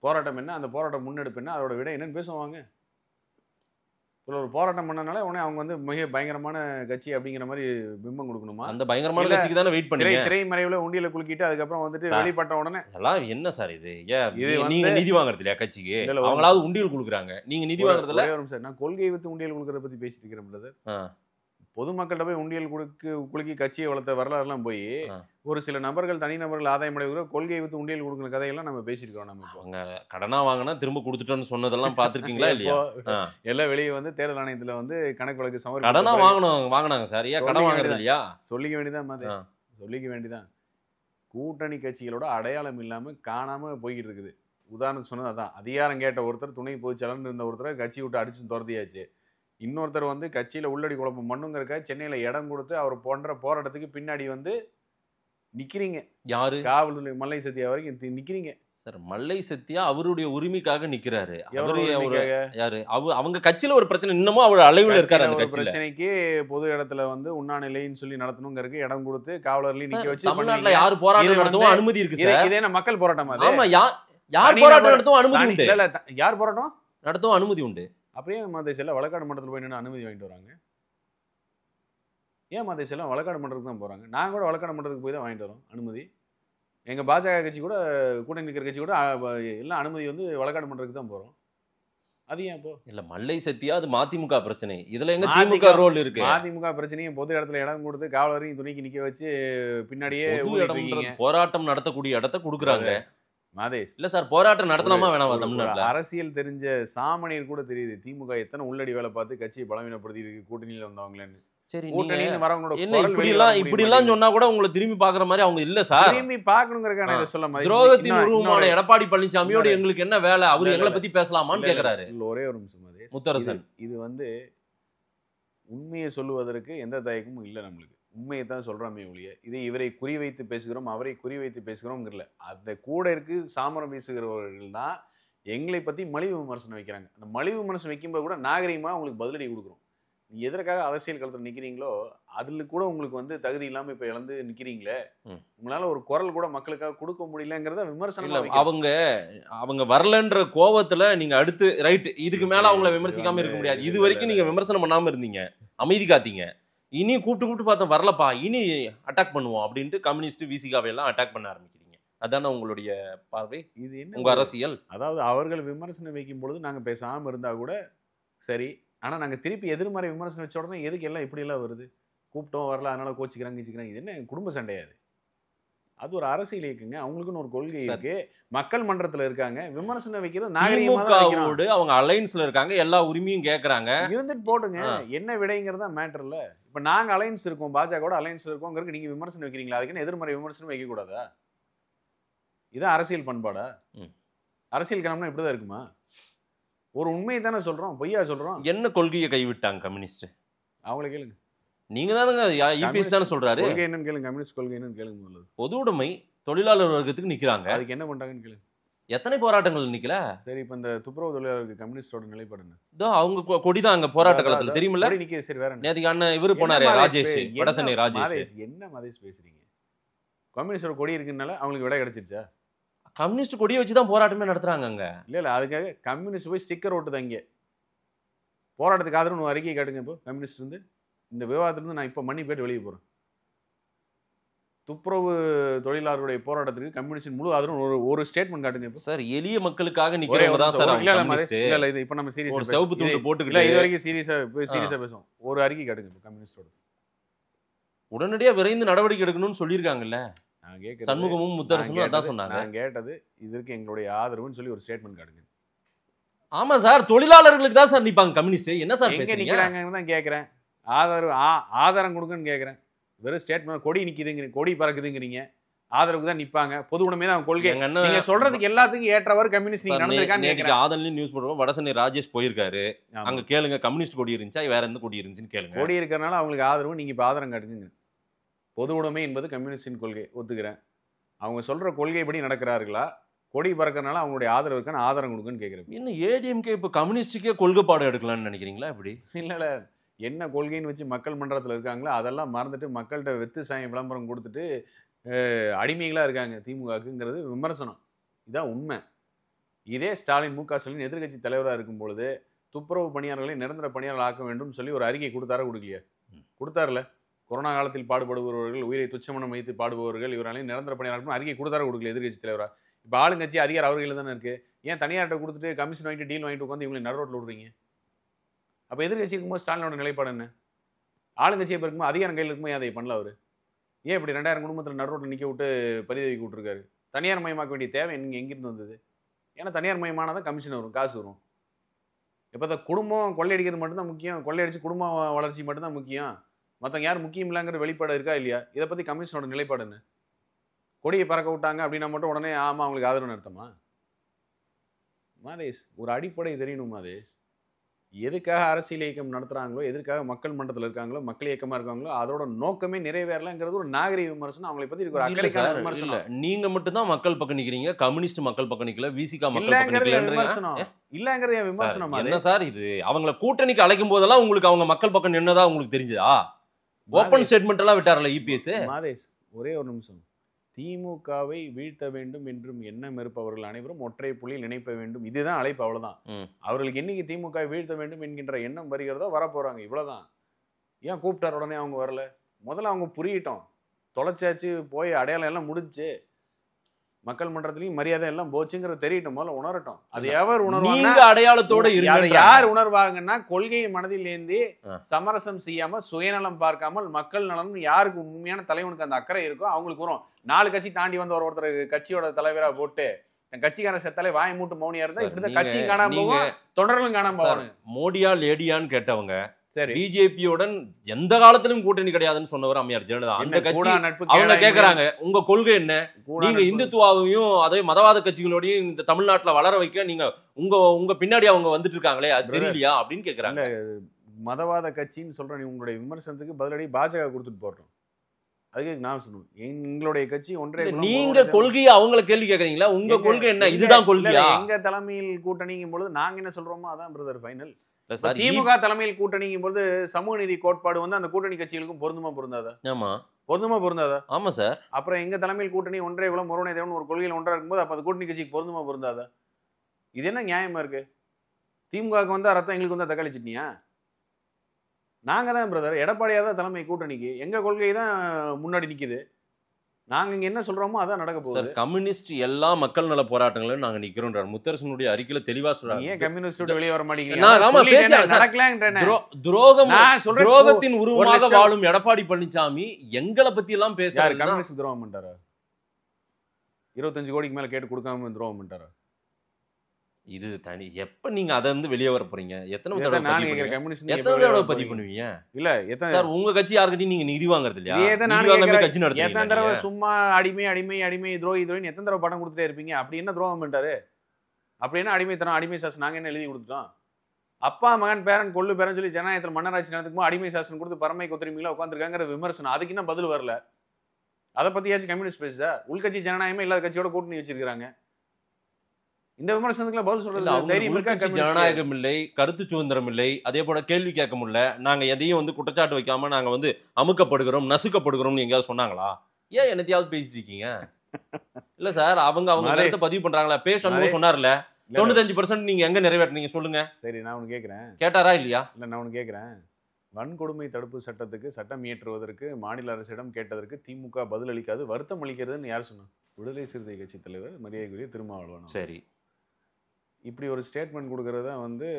போராட்டம் என்ன, அந்த போராட்டம் முன்னெடுப்பு என்ன, அதோட விட என்னன்னு பேசுவோம் வாங்க. ஒரு போராட்டம் பண்ணனால உடனே அவங்க வந்து மிக பயங்கரமான கட்சி அப்படிங்கிற மாதிரி பிம்பம் கொடுக்கணுமா? அந்த பயங்கரமான கட்சிக்கு தானே வெயிட் பண்ணீங்க. திரைமறைவுல உண்டியல குலுக்கிட்டு அதுக்கப்புறம் வந்துட்டு வெளிப்பட்ட உடனே அதெல்லாம் என்ன சார் இது? நீங்க நிதி வாங்குறது இல்லையா கட்சிக்கு? அவங்களாவது உண்டியல் குடுக்குறாங்க, நீங்க நிதி வாங்குறதுல. சார் நான் கொள்கை வித்து உண்டியல் குடுக்கறத பத்தி பேசிட்டு இருக்கிறேன் பிரதர். பொதுமக்கள்கிட்ட போய் உண்டியல் குலுக்கி கட்சியை வளர்த்த வரலாறுலாம் போய் ஒரு சில நபர்கள் தனிநபர்கள் ஆதாயம் அடைகிற கொள்கையை வித்து உண்டியல் கொடுக்குற கதையெல்லாம் நம்ம பேசியிருக்கோம். நம்ம அவங்க கடனா வாங்கினா திரும்ப கொடுத்துட்டோன்னு சொன்னதெல்லாம் பாத்துருக்கீங்களா இல்லையா? எல்லாம் வெளியே வந்து தேர்தல் ஆணையத்துல வந்து கணக்கு வழக்கு சமர்ப்பி கடனா வாங்கினாங்க சார். ஏன் கடன் வாங்குறது இல்லையா? சொல்லிக்க வேண்டியதான், சொல்லிக்க வேண்டியதான். கூட்டணி கட்சிகளோட அடையாளம் இல்லாம காணாம போய்கிட்டு இருக்குது. உதாரணம் சொன்னது அதான். அதிகாரம் கேட்ட ஒருத்தர் துணை பொதுச்செயலாளர் இருந்த ஒருத்தரை கட்சி விட்டு அடிச்சு துரத்தியாச்சு. இன்னொருத்தர் வந்து கட்சியில உள்ளடி குழப்பம் பண்ணுங்கிறக்க சென்னையில இடம் கொடுத்து அவர் போன்ற போராட்டத்துக்கு பின்னாடி வந்து நிக்கிறீங்க. யாரு? காவல் மல்லை சத்யா வரைக்கும் நிக்கிறீங்க சார். மல்லை சத்யா அவருடைய உரிமைக்காக நிக்கிறாரு. யாரு? அவங்க கட்சியில ஒரு பிரச்சனை இன்னமும் அவர் அளவில் இருக்காரு. அந்த பிரச்சனைக்கு பொது இடத்துல வந்து உண்ணாநிலைன்னு சொல்லி நடத்தணுங்கிறதுக்கு இடம் கொடுத்து காவலர்லையும் நிக்க வச்சு தமிழ்நாட்டுல யாரு போராட்டம் நடத்தவும் அனுமதி இருக்கு சார். இதே மக்கள் போராட்டம். ஆமா, யார் போராட்டம் நடத்தவும் அனுமதி உண்டு. யார் போராட்டம் நடத்தவும் அனுமதி உண்டு. அப்படியே மதேசில வழக்காடு மன்றத்தில் போய் நின்று அனுமதி வாங்கிட்டு வராங்க. ஏன் மதேசில வழக்காடு மன்றத்துக்கு தான் போறாங்க? நாங்க கூட வழக்காடு மன்றத்துக்கு போய் தான் வாங்கிட்டு வரோம் அனுமதி. எங்க பாஜக கட்சி கூட கூட்டணி நிற்கிற கட்சி கூட எல்லாம் அனுமதி வந்து வழக்காடு மன்றத்துக்கு தான் போறோம். அது ஏன் இப்போ இல்ல மல்லை சத்யா அது மதிமுக பிரச்சனை, இதுல எங்க திமுக ரோல் இருக்கு? மதிமுக பிரச்சனையும் பொது இடத்துல இடம் கொடுத்து காவலரையும் துணிக்கு நிக்க வச்சு பின்னாடியே போராட்டம் நடத்தக்கூடிய இடத்த கொடுக்குறாங்க. மாதேஷ் இல்ல சார், போராட்டம் நடத்தலாமா வேணாமா? தமிழ்நாட்டுல அரசியல் தெரிஞ்ச சாமானியர் கூட தெரியுது திமுக எத்தனை உள்ளடி வேலை பார்த்து கட்சியை பலவீனப்படுத்தி இருக்கு கூட்டணியில வந்தவங்களேன்னு. சரி, இப்படி எல்லாம் சொன்னா கூட உங்களை திரும்பி பாக்குற மாதிரி அவங்க இல்ல சார். திரும்பி பாக்கணுங்கிறக்கான சொல்ல மாதிரி துரோகத்தின் உருவமான எடப்பாடி பழனிசாமியோட எங்களுக்கு என்ன வேலை? அவரு எங்களை பத்தி பேசலாமான்னு கேக்குறாரு. ஒரே ஒரு நிமிஷம் மாதேஷ், முத்தரசன், இது வந்து உண்மையை சொல்லுவதற்கு எந்த தயக்கமும் இல்லை. நம்மளுக்கு உண்மையை தான் சொல்கிறோமே ஒழிய இதை இவரை குறிவைத்து பேசுகிறோம் அவரை குறிவைத்து பேசுகிறோம்ங்கிறல. அந்த கூட இருக்கு சாமரம் வீசுகிறவர்கள் தான் எங்களை பற்றி மலிவு விமர்சனம் வைக்கிறாங்க. அந்த மலிவு விமர்சனம் வைக்கும்போது கூட நாகரிகமாக உங்களுக்கு பதிலடி கொடுக்குறோம். நீ எதற்காக அரசியல் களத்தில் நிற்கிறீங்களோ அதில் கூட உங்களுக்கு வந்து தகுதி இல்லாமல் இப்போ இழந்து நிற்கிறீங்களே, உங்களால ஒரு குரல் கூட மக்களுக்காக கொடுக்க முடியலங்கிறத விமர்சனம். அவங்க வரலன்ற கோவத்துல நீங்க அடுத்து ரைட் இதுக்கு மேல அவங்கள விமர்சிக்காம இருக்க முடியாது. இது வரைக்கும் நீங்க விமர்சனம் பண்ணாம இருந்தீங்க, அமைதி காத்தீங்க. இனி கூப்பிட்டு பார்த்தோம் வரலப்பா, இனி அட்டாக் பண்ணுவோம் அப்படின்ட்டு கம்யூனிஸ்ட் விசிகாவை எல்லாம் அட்டாக் பண்ண ஆரம்பிக்கிறீங்க. அதான உங்களுடைய பார்வை? இது என்ன உங்க அரசியல்? அதாவது அவர்கள் விமர்சனம் வைக்கும் பொழுது நாங்க பேசாம இருந்தா கூட சரி, ஆனா நாங்க திருப்பி எதிர்மறை விமர்சனம் வச்ச உடனே எதுக்கு எல்லாம் இப்படி எல்லாம் வருது, கூப்பிட்டோம் வரல அதனால கோச்சிக்கிறாங்க இது என்ன குடும்ப சண்டையாது? அது ஒரு அரசியல் இயக்குங்க, அவங்களுக்குன்னு ஒரு கொள்கை இருக்கு, மக்கள் மன்றத்துல இருக்காங்க, விமர்சனம் வைக்கிறது நாகரிகமாவோடு அவங்க அலைன்ஸ்ல இருக்காங்க, எல்லா உரிமையும் கேட்கறாங்க, இருந்துட்டு போட்டுங்க. என்ன விடைங்கிறதா மேட்டர் இல்ல. இப்ப நாங்க அலைன்ஸ் இருக்கோம், பாஜக அலைன்ஸ் இருக்கோங்கிறதுக்கு நீங்க விமர்சனம் வைக்கிறீங்களா? அதுக்குன்னு எதிர்மறை விமர்சனம் வைக்க கூடாதா? இதான் அரசியல் பண்பாடா? அரசியல் கிளம்புனா இப்படிதான் இருக்குமா? ஒரு உண்மையை தானே சொல்றோம், பொய்யா சொல்றோம். என்ன கொள்கையை கைவிட்டாங்க கம்யூனிஸ்ட்? அவங்கள கேளுங்க. நீங்க தானுங்க இபிஎஸ் தானே சொல்றாரு. கொள்கை என்னன்னு கேளுங்க, கம்யூனிஸ்ட் கொள்கை என்னன்னு கேளுங்க. பொது உடைமை தொழிலாளர் வர்க்கத்துக்கு நிக்கிறாங்க, அதுக்கு என்ன பண்றாங்கன்னு கேளுங்க. எத்தனை போராட்டங்கள் நிக்கல? சரி, இப்ப இந்த துப்புரவு தொழிலாளருக்கு கம்யூனிஸ்டோட நிலைப்பாடு என்ன? அவங்க கொடிதான் அங்க போராட்ட காலத்துல தெரியுமில்ல. சரி, வேற நேத்துக்கு அண்ணன் இவரு போனாரு, ராஜேஷ், வடசென்னை ராஜேஷ். என்ன மதேஷ் பேசுறீங்க? கம்யூனிஸ்டோட கொடி இருக்குனால அவங்களுக்கு விட கிடைச்சிருச்சா? கம்யூனிஸ்ட் கொடியை வச்சுதான் போராட்டமே நடத்துறாங்க அங்க. இல்ல அதுக்காக கம்யூனிஸ்ட் போய் ஸ்டிக்கர் ஓட்டுதான் இங்க. போராட்டத்துக்கு ஆதரவு அறிக்கை காட்டுங்க. இப்போ கம்யூனிஸ்ட் இருந்து இந்த விவாதத்திலிருந்து நான் இப்ப மண்ணி போயிட்டு வெளியே போறேன். துப்புரவு தொழிலாளருடைய போராட்டத்துக்கு கம்யூனிஸ்ட் முழு ஆதரவு ஒரு ஸ்டேட்மெண்ட் காட்டுங்க சார். எளிய மக்களுக்காக நிக்கிறவங்க தான் சார். இல்ல இது இப்ப நம்ம சீரியஸா சிவப்பு துண்டு போட்டுக்கிட்டு இது வரைக்கும் சீரியஸா பேசுவோம். ஒரு அறிக்கை காட்டுங்க கம்யூனிஸ்டோட. உடனடியா விரைந்து நடவடிக்கை எடுக்கணும்னு சொல்லியிருக்காங்கல்ல. நான் கேட்க சண்முகமும் முத்தரசனும் அதான் சொன்னாங்க. நான் கேட்டது இதற்கு எங்களுடைய ஆதரவுன்னு சொல்லி ஒரு ஸ்டேட்மெண்ட் காட்டுங்க. ஆமா சார், தொழிலாளர்களுக்கு தான் சார் நிப்பாங்க கம்யூனிஸ்ட். என்ன சார் எங்க நிக்கிறாங்கன்னு தான் கேட்கறேன். ஆதாரம் கொடுங்கன்னு கேட்கறேன். வெறும் ஸ்டேட்மெண்ட் கொடி நிக்குதுங்கிறீங்க, கொடி பறக்குதுங்கிறீங்க, ஆதரவுக்கு தான் நிப்பாங்க, பொது உடைமை தான் கொள்கை. நீங்க சொல்றதுக்கு எல்லாத்துக்கும் ஏற்றவர் கம்யூனிஸ்ட் நடந்திருக்காங்க. ஆதன்லயும் நியூஸ் போடுவோம், வடசென்னை ராஜேஷ் போயிருக்காரு அங்க, கேளுங்க கம்யூனிஸ்ட் கொடி இருந்துச்சா வேற எந்த கொடி இருந்துச்சுன்னு கேளுங்க. கொடி இருக்கிறனால அவங்களுக்கு ஆதரவு, நீங்க இப்ப ஆதரவு காட்டுங்க. பொது உடைமை என்பது கம்யூனிஸ்டின் கொள்கை, ஒத்துக்கிறேன். அவங்க சொல்ற கொள்கைப்படி நடக்கிறார்களா? கொடி பறக்கிறனால அவங்களுடைய ஆதரவு இருக்கான்னு ஆதரவு கொடுக்குன்னு கேட்குறேன். என்ன ஏடிஎம்கே இப்போ கம்யூனிஸ்டுக்கே கொள்கை பாடம் எடுக்கலாம்னு நினைக்கிறீங்களா? இப்படி இல்ல என்ன கொள்கைன்னு வச்சு மக்கள் மன்றத்தில் இருக்காங்களோ அதெல்லாம் மறந்துட்டு மக்கள்கிட்ட வெத்து சாயம் விளம்பரம் கொடுத்துட்டு அடிமைகளாக இருக்காங்க திமுகக்குங்கிறது விமர்சனம். இதான் உண்மை. இதே ஸ்டாலின், மு.க. ஸ்டாலின் எதிர்கட்சி தலைவராக இருக்கும் பொழுது துப்புரவு பணியாளர்களை நிரந்தர பணியாளர் ஆக்க வேண்டும் சொல்லி ஒரு அறிக்கை கொடுத்தாரா கொடுக்கலையா? கொடுத்தாருல. கொரோனா காலத்தில் பாடுபடுபவர்கள், உயிரை துச்சமனம் வைத்து பாடுபவர்கள், இவராலையும் நிரந்தர பணியாளர் அறிக்கை கொடுத்தாரா கொடுக்கல எதிர்கட்சி தலைவராக? இப்போ ஆளுங்கட்சி அதிகார அவர்கள் தானே இருக்கு. ஏன் தனியார்கிட்ட கொடுத்துட்டு கமிஷன் வாங்கிட்டு டீல் வாங்கிட்டு உட்காந்து இவங்களை நடு ரோட்டில் விடுறீங்க? அப்போ எதிர்கட்சி இருக்கும்போது ஸ்டாலினோட நிலைப்பாடு என்ன? ஆளுங்கட்சியை இருக்கும்போது அதிகாரம் கையில் இருக்கும்போது அதை பண்ணல அவர். ஏன் இப்படி 2000 குடும்பத்தில் நடு ரோட்டில் நிற்க விட்டு பரிதவிக்க விட்டுருக்காரு? தனியார் மயமாக்க வேண்டிய தேவை எங்கிருந்து வந்தது? ஏன்னா தனியார் மயமானதான் கமிஷன் வரும், காசு வரும். இப்போ குடும்பம் கொள்ளையடிக்கிறது மட்டும்தான் முக்கியம், கொள்ளையடிச்சு குடும்ப வளர்ச்சி மட்டும்தான் முக்கியம், மற்றவங்க யாரும் முக்கியம் இல்லைங்கிற வெளிப்பாடு இருக்கா இல்லையா? இதை பற்றி கமிஷனோட நிலைப்பாடு என்ன? கொடியை பறக்க விட்டாங்க அப்படின்னா மட்டும் உடனே ஆமா அவங்களுக்கு ஆதரவு அர்த்தமா? மாதேஷ், ஒரு அடிப்படை தெரியணும் மாதேஷ். எதுக்காக அரசியல் இயக்கம் நடத்துறாங்களோ, எதுக்காக மக்கள் மன்றத்தில் இருக்காங்களோ, மக்கள் இயக்கமா இருக்காங்களோ, அதோட நோக்கமே நிறைவேறலங்கிறது ஒரு நாகரிக விமர்சனம். அவங்களை பத்தி ஒரு அக்கறைக்கான விமர்சனம். நீங்க மட்டும் தான் மக்கள் பக்கம் நிக்கிறீங்க, கம்யூனிஸ்ட் மக்கள் பக்கம் நிக்கல, விசிகா மக்கள் பக்கம் விமர்சனம் இல்லங்கறத விமர்சனம். என்ன சார் இது? அவங்கள கூட்டணிக்கு அழைக்கும் போதெல்லாம் உங்களுக்கு அவங்க மக்கள் பக்கம் நின்னதா உங்களுக்கு தெரிஞ்சதா? ஓபன் ஸ்டேட்மெண்ட் எல்லாம் விட்டாரல இபிஎஸ். மாதேஷ், ஒரே ஒரு நிமிஷம். திமுகவை வீழ்த்த வேண்டும் என்றும் எண்ணம் இருப்பவர்கள் அனைவரும் ஒற்றை புள்ளியில் இணைப்ப வேண்டும், இதுதான் அழைப்பு. அவ்வளவுதான். அவர்களுக்கு என்னைக்கு திமுக வீழ்த்த வேண்டும் என்கின்ற எண்ணம் வருகிறதோ வரப்போறாங்க, இவ்வளவுதான். ஏன் கூப்பிட்டார் உடனே அவங்க வரல? முதல்ல அவங்க புரியட்டும். தொலைச்சாச்சு, போய் அடையாளம் எல்லாம் முடிஞ்சு, மக்கள் மன்றத்திலையும் மரியாதை எல்லாம் போச்சுங்கிறது தெரியட்டும், முதல்ல உணரட்டும். அது எவர் உணர்வாங்க? அடையாளத்தோட யார் உணர்வாங்கன்னா, கொள்கையை மனதில் ஏந்தி சமரசம் செய்யாம சுயநலம் பார்க்காமல் மக்கள் நலன் யாருக்கு உண்மையான தலைவனுக்கு அந்த அக்கறை இருக்கோ அவங்களுக்கு வரும். 4 கட்சி தாண்டி வந்து ஒருத்தர் கட்சியோட தலைவரா போட்டு கட்சிக்கான செத்தாலே வாயை மூட்டு மௌனியா இருந்தா இப்படிதான் கட்சியும் காணாம போகும், தொடர்களும் காணாம போகணும். மோடியா லேடியான்னு கேட்டவங்க சரி பிஜேபியோடன் எந்த காலத்திலும் கூட்டணி கிடையாதுன்னு சொன்னவர் அம்மையார் ஜெயலலிதா. அந்த கட்சி அவங்க கேக்குறாங்க, உங்க கொள்கை என்ன? நீங்க இந்துத்துவாவையும் அதே மதவாத கட்சிகளோடையும் இந்த தமிழ்நாட்டுல வளர வைக்க நீங்க உங்க பின்னாடி அவங்க வந்துட்டு இருக்காங்களே, அது தெரியலையா அப்படின்னு கேக்குறாங்க. மதவாத கட்சின்னு சொல்ற உங்களுடைய விமர்சனத்துக்கு பதிலடி பாஜக கொடுத்துட்டு போறோம். அதுக்கு நான் சொல்லுவேன், எங்களுடைய கட்சி ஒன்றே. நீங்க கொள்கையை அவங்கள கேள்வி கேக்குறீங்களா? உங்க கொள்கை என்ன? இதுதான் கொள்கையா? எங்க தலைமையில் கூட்டணிங்கும் பொழுது நாங்க என்ன சொல்றோமோ அதான் பிரதர் ஃபைனல். திமுக தலைமையில் கூட்டணிங்கும் போது சமூக நீதி கோட்பாடு வந்து அந்த கூட்டணி கட்சிகளுக்கும் பொருந்துமா பொருந்தாதா? ஆமா, பொருந்துமா பொருந்தாதா? ஆமா சார். அப்புறம் எங்க தலைமையில் கூட்டணி ஒன்றே குலம் ஒருவனே தேவன் ஒரு கொள்கையில் ஒன்றா இருக்கும்போது அப்ப அந்த கூட்டணி கட்சிக்கு பொருந்துமா பொருந்தாதா? இது என்ன நியாயமா இருக்கு? திமுகவுக்கு வந்தா ரத்தம், எங்களுக்கு வந்தா தக்காளி சட்னியா? நாங்க தான் பிரதர், எடப்பாடியா தான் தலைமை கூட்டணிக்கு. எங்க கொள்கை தான் முன்னாடி நிக்குது. நாங்க இங்க என்ன சொல்றோமோ அதான் நடக்க போகுது. சார் கம்யூனிஸ்ட் எல்லா மக்கள் நல போராட்டங்களும் நாங்க நிக்கிறோம்ன்றார் முத்தரசனுடைய அறிக்கையில தெளிவா சொல்றாங்க. ஏன் கம்யூனிஸ்ட் வெளியே வர மாட்டீங்க? நான் ஆமா பேசியா நடக்கலன்றேன். துரோகத்தின் உருவமாக வாழும் எடப்பாடி பழனிசாமி எங்களை பத்தி எல்லாம் பேசுறாரு. கம்யூனிஸ்ட் துரோகம் பண்றாரா? 25 கோடிக்கு மேல கேட்டு கொடுக்காம துரோகம் பண்றாரா? இது தனி. எப்ப நீங்க அத இருந்து வெளியே வர போறீங்க? எத்தனை தடவை பதிவு பண்ணுவீங்க? இல்ல சார் உங்க கட்சி யார்கிட்டயும் நீங்க நிதி வாங்குறது இல்லையா? நிதி வாங்காம கட்சி நடத்துறீங்க. எத்தனை தடவை சும்மா அடிமை அடிமை அடிமை துரோகி துரோகி எத்தனை தடவை படம் கொடுத்துட்டே இருப்பீங்க? அப்படி என்ன துரோகம் பண்ணிட்டாரு? அப்படி என்ன அடிமைத்தனம் அடிமை சாசனம் நாங்க என்ன எழுதி கொடுத்துட்டோம்? அப்பா மகன் பேரன் கொள்ளு பேரன் சொல்லி ஜனநாயகத்தில் மன்னராட்சி நடத்துக்கும் அடிமை சாசனம் கொடுத்து பரமை கொத்திரிமையில உட்காந்துருக்காங்கிற விமர்சனம். அதுக்கு இன்னும் பதில் வரல. அதை பத்தியாச்சும் கம்யூனிஸ்ட் பேசுதா? உள்கட்சி ஜனநாயகமே இல்லாத கட்சியோட கூட்டணி வச்சிருக்காங்க. இந்த விமர்சனத்துக்குள்ள பதில் சொல்றது ஜனநாயகம் இல்லை, கருத்து சுதந்திரம் இல்லை, அதே போல கேள்வி கேட்க முடியல. நாங்க எதையும் வந்து குற்றச்சாட்டு வைக்காம நாங்க வந்து அமுக்கப்படுகிறோம் நசுக்கப்படுகிறோம்னு எங்கேயாவது சொன்னாங்களா? ஏன் என்னத்தையாவது பேசிட்டு இருக்கீங்க? இல்ல சார் அவங்க கருத்தை பதிவு பண்றாங்களா? பேசணும் சொன்னார்ல 95% நீங்க எங்க நிறைவேற்றினீங்க சொல்லுங்க. சரி நான் ஒண்ணு கேட்கிறேன். கேட்டாரா இல்லையா? இல்ல நான் ஒண்ணு கேட்கிறேன். வன்கொடுமை தடுப்பு சட்டத்துக்கு சட்டம் இயற்றுவதற்கு மாநில அரசிடம் கேட்டதற்கு திமுக பதில் அளிக்காது, வருத்தம் அளிக்கிறதுன்னு யார் சொன்னா? விடுதலை சிறுத்தை கட்சி தலைவர் மரியாதைக்குரிய திருமாவளவன். சரி, இப்படி ஒரு ஸ்டேட்மெண்ட் கொடுக்கறத வந்து